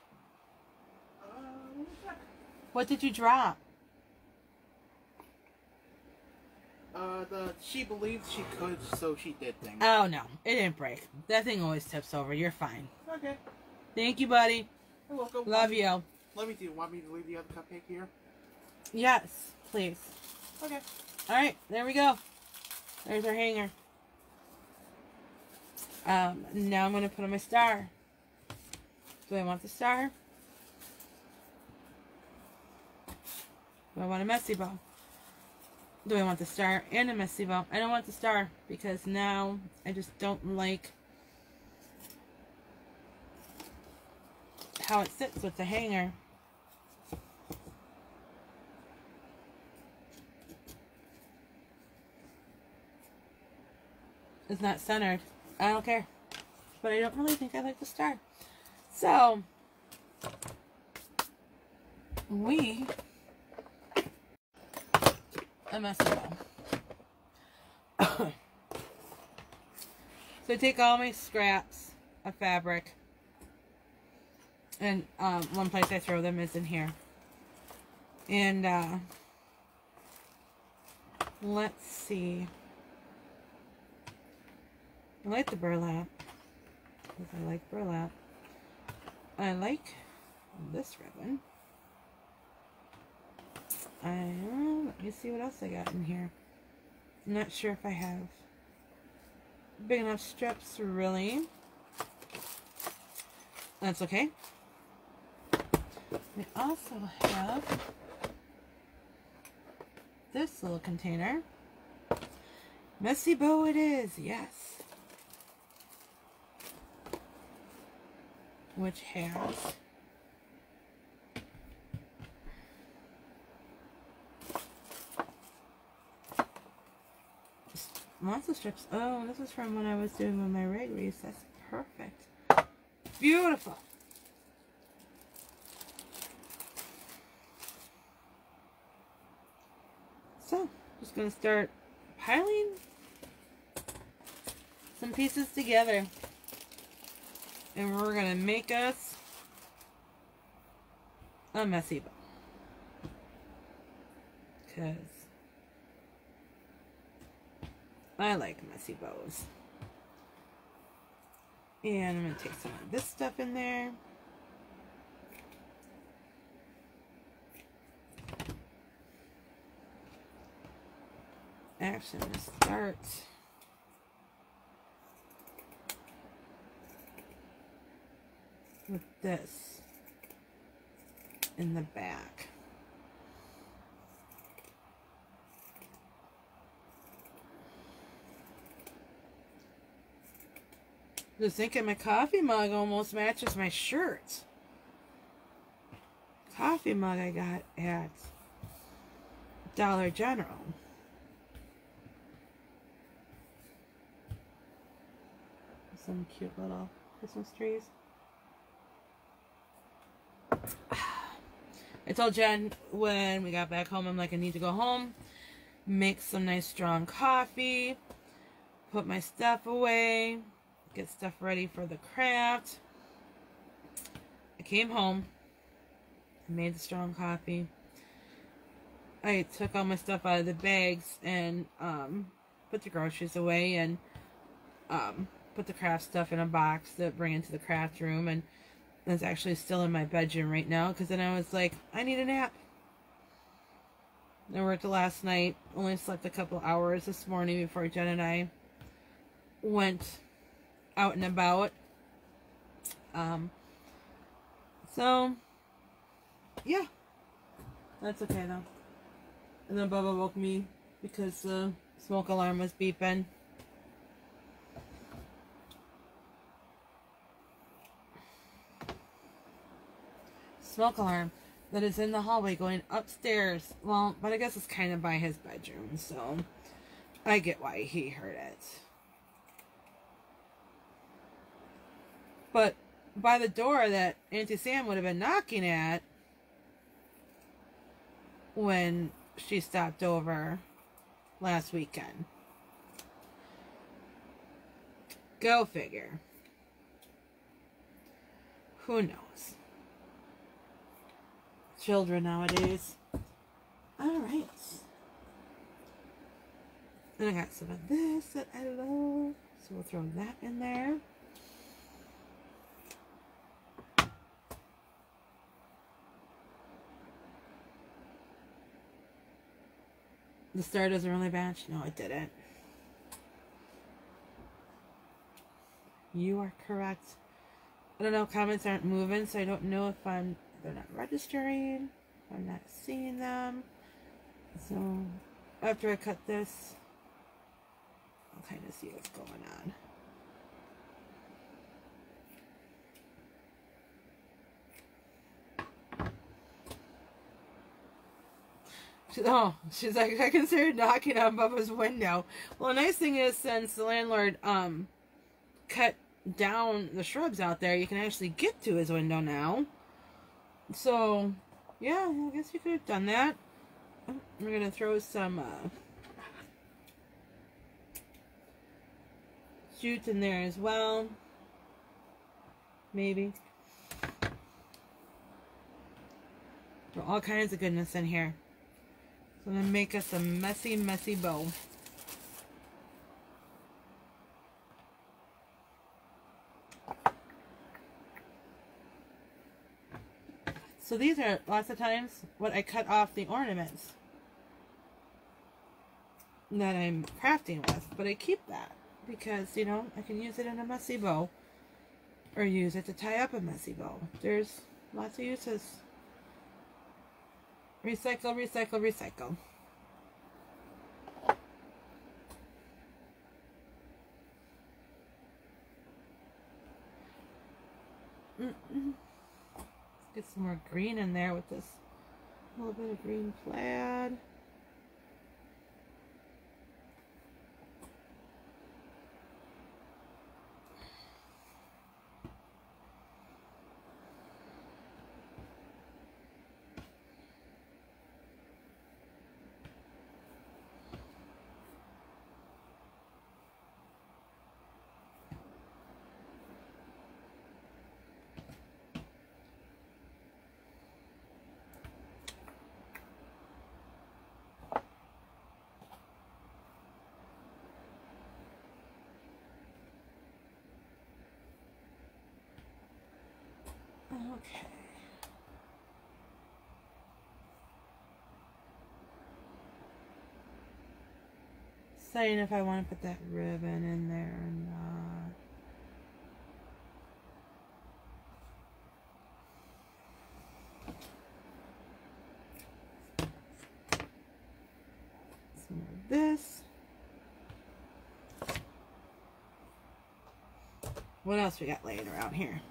Let me check. What did you drop? She believed she could, so she did things. Oh, no. It didn't break. That thing always tips over. You're fine. Okay. Thank you, buddy. You're welcome. Love you. Let me do. Want me to leave the other cupcake here? Yes, please. Okay. All right. There we go. There's our hanger. Now I'm going to put on my star. Do I want the star? Do I want a messy bow? Do I want the star and a messy bow? I don't want the star because now I just don't like how it sits with the hanger. It's not centered. I don't care. But I don't really think I like the star. So, a messy bow. So I take all my scraps of fabric, and one place I throw them is in here. And let's see. I like the burlap. Because I like burlap. I like this ribbon. Let me see what else I got in here. I'm not sure if I have big enough strips, really. That's okay. We also have this little container. Messy bow it is, yes. Which has lots of strips. Oh, this is from when I was doing my ragweaves. That's perfect. Beautiful. So, just going to start piling some pieces together. And we're going to make us a messy bow. Because I like messy bows. And I'm going to take some of this stuff in there. Actually, I'm going to start with this in the back. Just thinking my coffee mug almost matches my shirt. Coffee mug I got at Dollar General. Some cute little Christmas trees. I told Jen when we got back home, I'm like, I need to go home, make some nice strong coffee, put my stuff away, get stuff ready for the craft. I came home, I made the strong coffee. I took all my stuff out of the bags and put the groceries away and put the craft stuff in a box to bring into the craft room, and it's actually still in my bedroom right now because then I was like, I need a nap. I worked last night, only slept a couple hours this morning before Jen and I went out and about. So, yeah, that's okay though. And then Bubba woke me because the smoke alarm was beeping. Smoke alarm that is in the hallway going upstairs. Well, but I guess it's kind of by his bedroom, so I get why he heard it. But by the door that Auntie Sam would have been knocking at when she stopped over last weekend. Go figure. Who knows? Children nowadays. Alright. Then I got some of this that I love. So we'll throw that in there. The star doesn't really match. No, it didn't. You are correct. I don't know, comments aren't moving, so I don't know if they're not registering, I'm not seeing them. So after I cut this, I'll kind of see what's going on. She's like, I considered knocking on Bubba's window. Well, the nice thing is, since the landlord cut down the shrubs out there, you can actually get to his window now. So, yeah, I guess you could have done that. We're going to throw some jute in there as well. Maybe. Throw all kinds of goodness in here. So I'm going to make us a messy, messy bow. So these are lots of times what I cut off the ornaments that I'm crafting with. But I keep that because, you know, I can use it in a messy bow or use it to tie up a messy bow. There's lots of uses. Recycle, recycle, recycle. Get some more green in there with this little bit of green plaid. Okay. Deciding if I want to put that ribbon in there or not. Some of this. What else we got laying around here?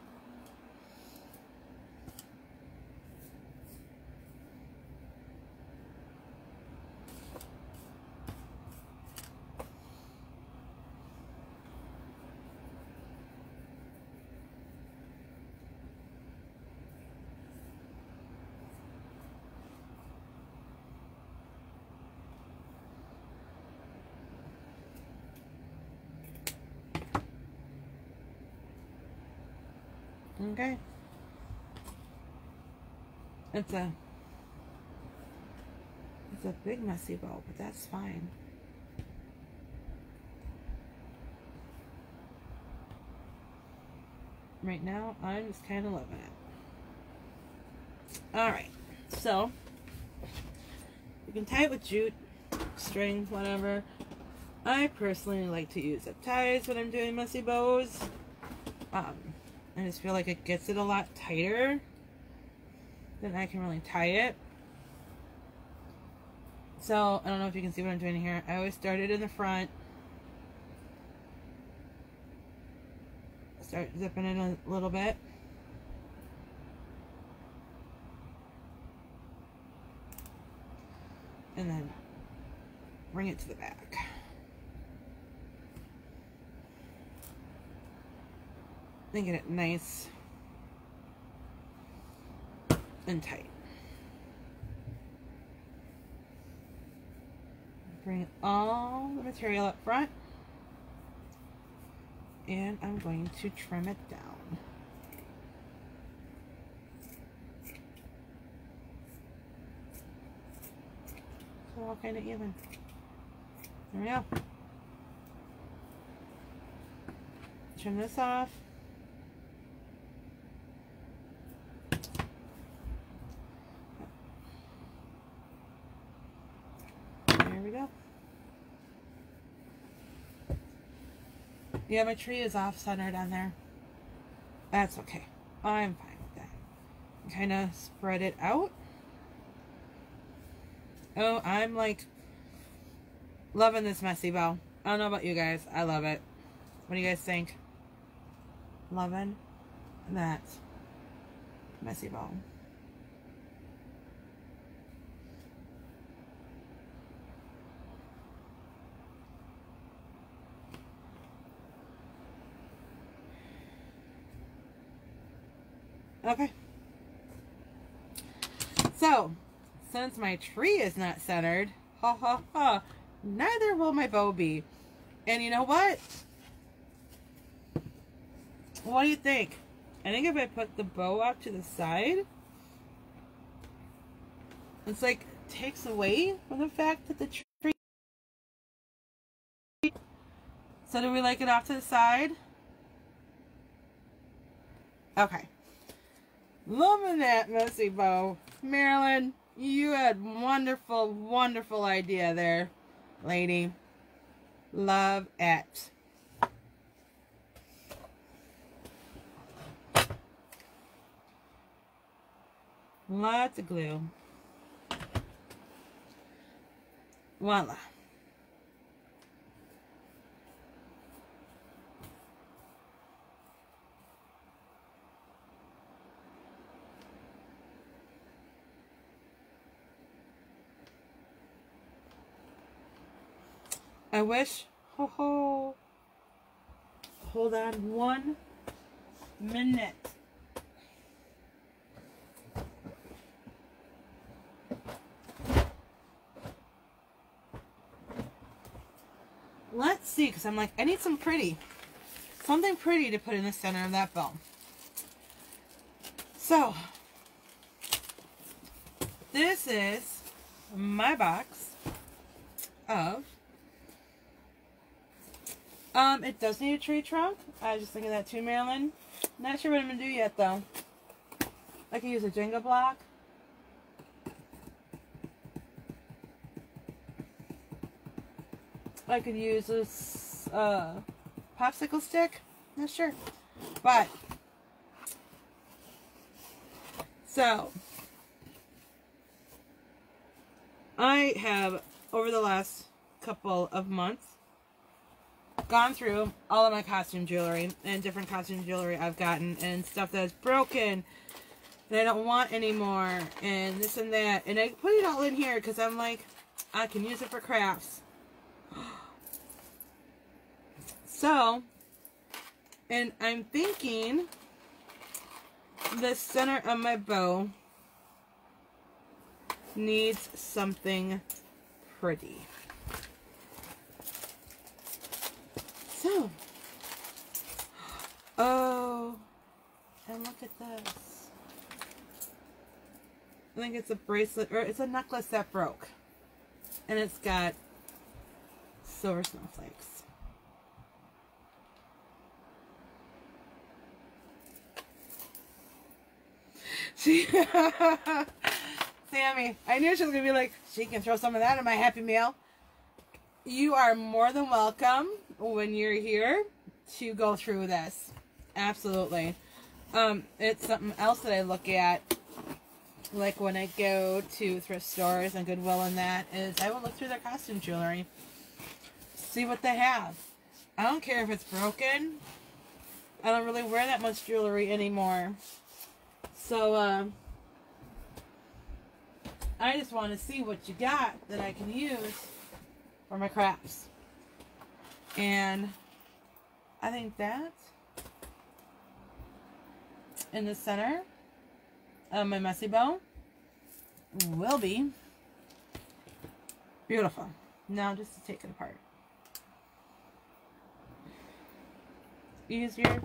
Okay. It's a big messy bow, but that's fine. Right now, I'm just kind of loving it. Alright, so you can tie it with jute, string, whatever. I personally like to use zip ties when I'm doing messy bows. I just feel like it gets it a lot tighter than I can really tie it. So, I don't know if you can see what I'm doing here. I always start it in the front. Start zipping it a little bit. And then bring it to the back. And get it nice and tight. Bring all the material up front, and I'm going to trim it down. So all kind of even. There we go. Trim this off. There we go. Yeah, my tree is off-centered on there. That's okay. I'm fine with that. Kind of spread it out. Oh, I'm like loving this messy bow. I don't know about you guys. I love it. What do you guys think? Loving that messy bow. Okay. So, since my tree is not centered, ha ha ha, neither will my bow be. And you know what? What do you think? I think if I put the bow out to the side, It's like takes away from the fact that the tree. So do we like it off to the side? Okay. Loving that messy bow. Marilyn, you had wonderful, wonderful idea there, lady. Love it. Lots of glue. Voila. I wish, hold on 1 minute. Let's see, because I'm like, I need something pretty to put in the center of that bow. So, this is my box of it does need a tree trunk. I was just thinking that too, Marilyn. Not sure what I'm going to do yet, though. I could use a Jenga block. I could use this popsicle stick. Not sure. But, so, I have, over the last couple of months, gone through all of my costume jewelry and different costume jewelry I've gotten and stuff that's broken that I don't want anymore and this and that, and I put it all in here because I'm like, I can use it for crafts. So, and I'm thinking the center of my bow needs something pretty. So, oh, and look at this. I think it's a bracelet, or it's a necklace that broke. And it's got silver snowflakes. She, Sammy, I knew she was going to be like, she can throw some of that in my Happy Meal. You are more than welcome when you're here to go through this. Absolutely. It's something else that I look at, like when I go to thrift stores and Goodwill and that, is I will look through their costume jewelry, see what they have. I don't care if it's broken. I don't really wear that much jewelry anymore. So, I just want to see what you got that I can use for my crafts. And I think that in the center of my messy bow will be beautiful. Now just to take it apart. Easier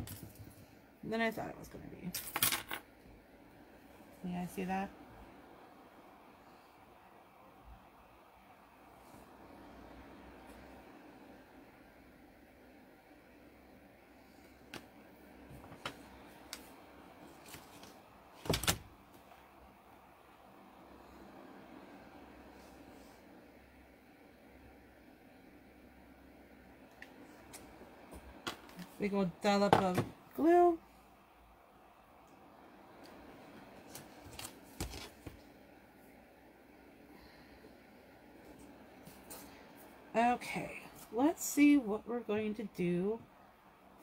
than I thought it was going to be. Yeah, see that? Big old dollop of glue. Okay, let's see what we're going to do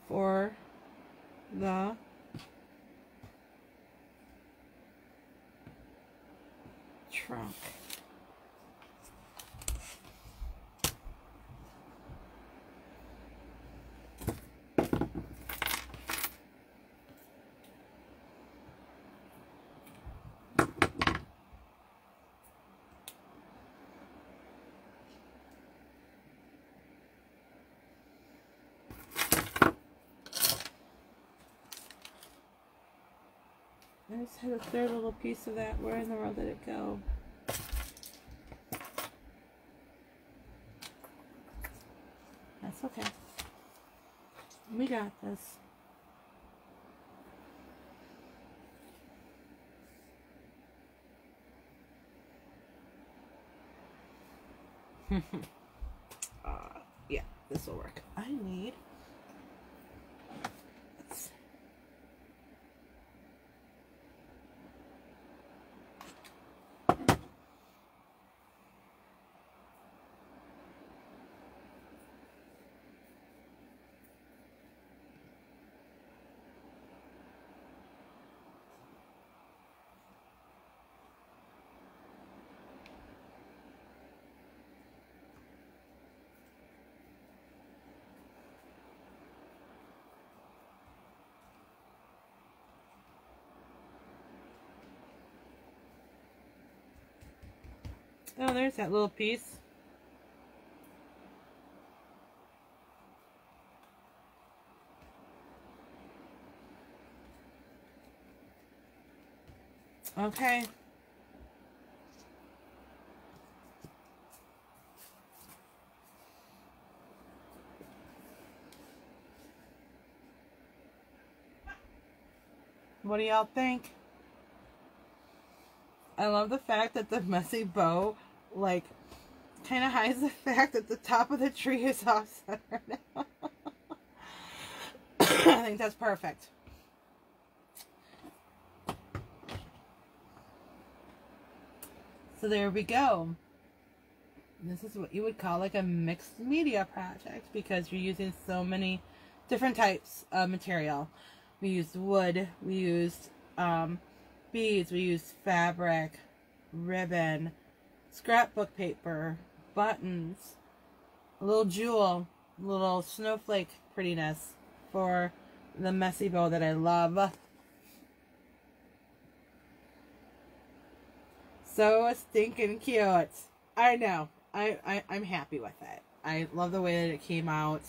for the trunk. I just had a third little piece of that. Where in the world did it go? It's okay. We got this. Yeah, this will work. I need... Oh, there's that little piece. Okay. What do y'all think? I love the fact that the messy bow, like, kind of hides the fact that the top of the tree is off center now. I think that's perfect. So there we go. This is what you would call like a mixed media project because you're using so many different types of material. We used wood, we used beads, we used fabric, ribbon, scrapbook paper, buttons, a little jewel, little snowflake prettiness for the messy bow that I love. So stinking cute. I know. I'm happy with it. I love the way that it came out.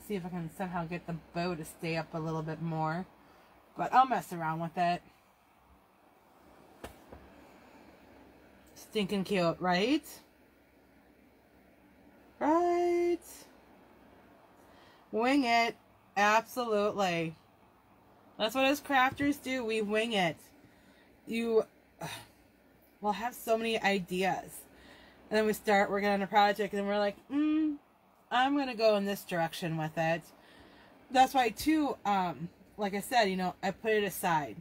See if I can somehow get the bow to stay up a little bit more. But I'll mess around with it. Stinking cute, right? Right? Wing it. Absolutely. That's what us crafters do. We wing it. You will have so many ideas. And then we start working on a project and we're like, I'm going to go in this direction with it. That's why, too, like I said, you know, I put it aside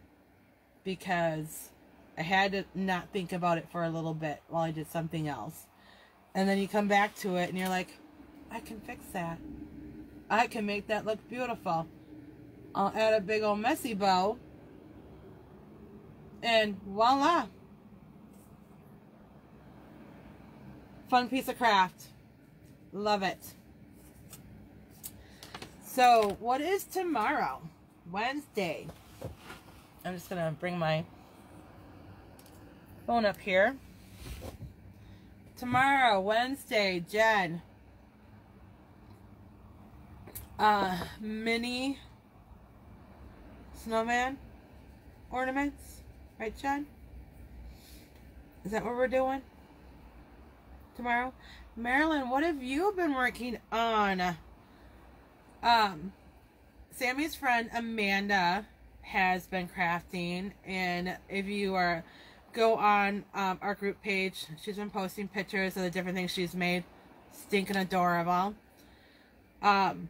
because I had to not think about it for a little bit while I did something else. And then you come back to it and you're like, I can fix that. I can make that look beautiful. I'll add a big old messy bow. And voila. Fun piece of craft. Love it. So, what is tomorrow? Wednesday. I'm just going to bring my phone up here. Tomorrow, Wednesday, Jen. Mini snowman ornaments. Right, Jen? Is that what we're doing tomorrow? Marilyn, what have you been working on? Sammy's friend Amanda has been crafting, and if you go on our group page, she's been posting pictures of the different things she's made. Stinking adorable.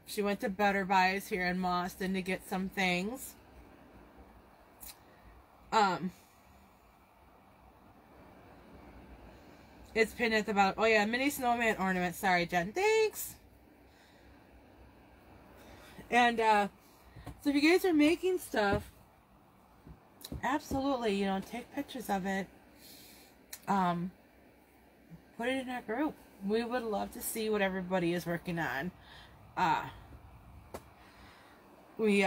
She went to Better Buys here in Boston to get some things. It's pinned at the bottom. Oh yeah, mini snowman ornament. Sorry, Jen. Thanks. And so if you guys are making stuff, absolutely, you know, take pictures of it. Put it in our group. We would love to see what everybody is working on. We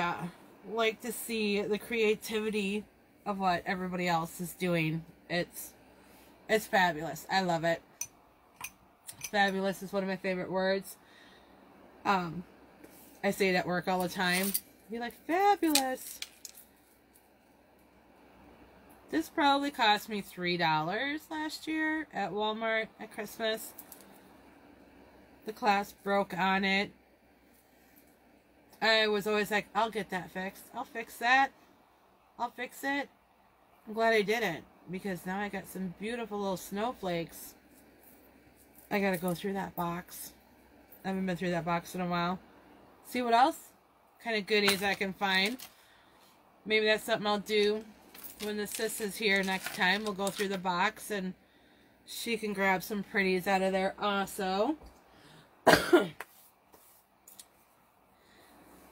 like to see the creativity of what everybody else is doing. It's fabulous. I love it. Fabulous is one of my favorite words. I say it at work all the time. Be like, fabulous. This probably cost me $3 last year at Walmart at Christmas. The clasp broke on it. I was always like, I'll get that fixed. I'll fix that. I'll fix it. I'm glad I didn't, because now I got some beautiful little snowflakes. I gotta go through that box. I haven't been through that box in a while. See what else kind of goodies I can find. Maybe that's something I'll do when the sis is here next time. We'll go through the box and she can grab some pretties out of there also.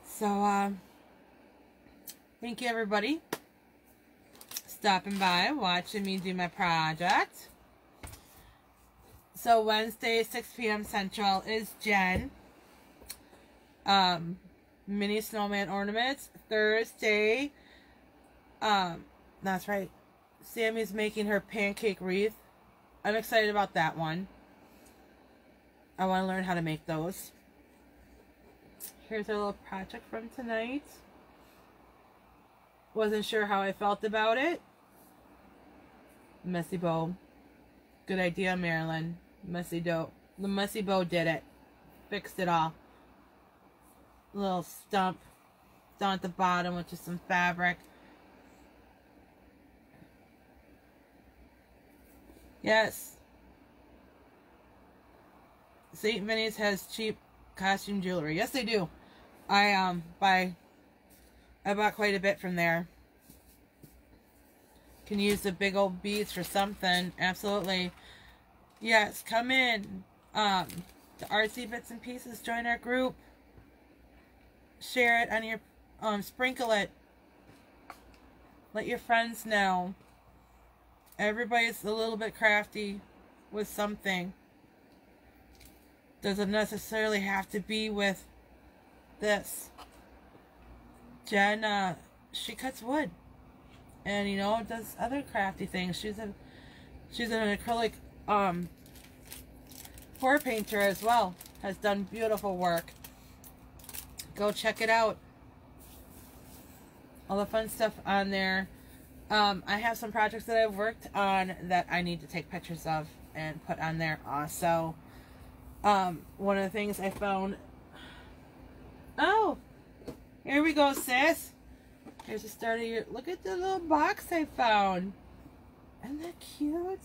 So, thank you everybody stopping by, watching me do my project. So Wednesday, 6 p.m. Central is Jen. Mini snowman ornaments. Thursday, that's right, Sammy's making her pancake wreath. I'm excited about that one. I want to learn how to make those. Here's our little project from tonight. Wasn't sure how I felt about it. Messy bow. Good idea, Marilyn. Messy dough. The messy bow did it. Fixed it all. Little stump down at the bottom with just some fabric. Yes. St. Vinny's has cheap costume jewelry. Yes, they do. I bought quite a bit from there. Can use the big old beads for something. Absolutely. Yes, come in. The Artsy Bits and Pieces, join our group. Share it on your, sprinkle it. Let your friends know. Everybody's a little bit crafty with something. Doesn't necessarily have to be with this. Jen, she cuts wood. And, you know, does other crafty things. She's an acrylic, pour painter as well. Has done beautiful work. Go check it out. All the fun stuff on there. I have some projects that I've worked on that I need to take pictures of and put on there also. One of the things I found... Oh! Here we go, sis! Here's the start of your... Look at the little box I found! Isn't that cute?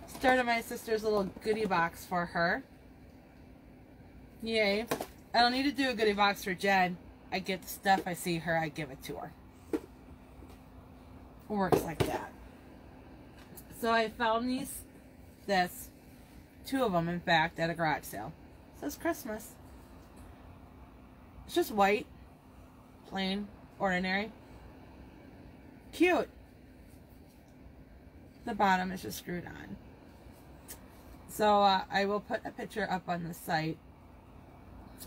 Started my sister's little goodie box for her. Yay. I don't need to do a goodie box for Jen. I get the stuff, I see her, I give it to her. It works like that. So I found this, 2 of them in fact, at a garage sale. It says Christmas. It's just white, plain, ordinary. Cute. The bottom is just screwed on. So I will put a picture up on the site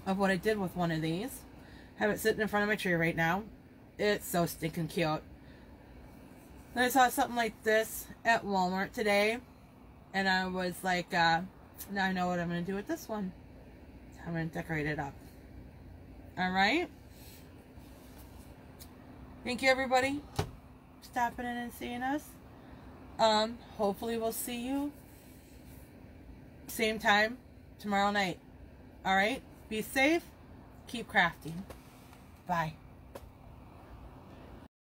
of what I did with one of these. Have it sitting in front of my tree right now. It's so stinking cute. Then I saw something like this at Walmart today, and I was like, now I know what I'm going to do with this one. So I'm going to decorate it up. Alright? Thank you everybody for stopping in and seeing us. Hopefully we'll see you same time tomorrow night. Alright? Be safe. Keep crafting. Bye.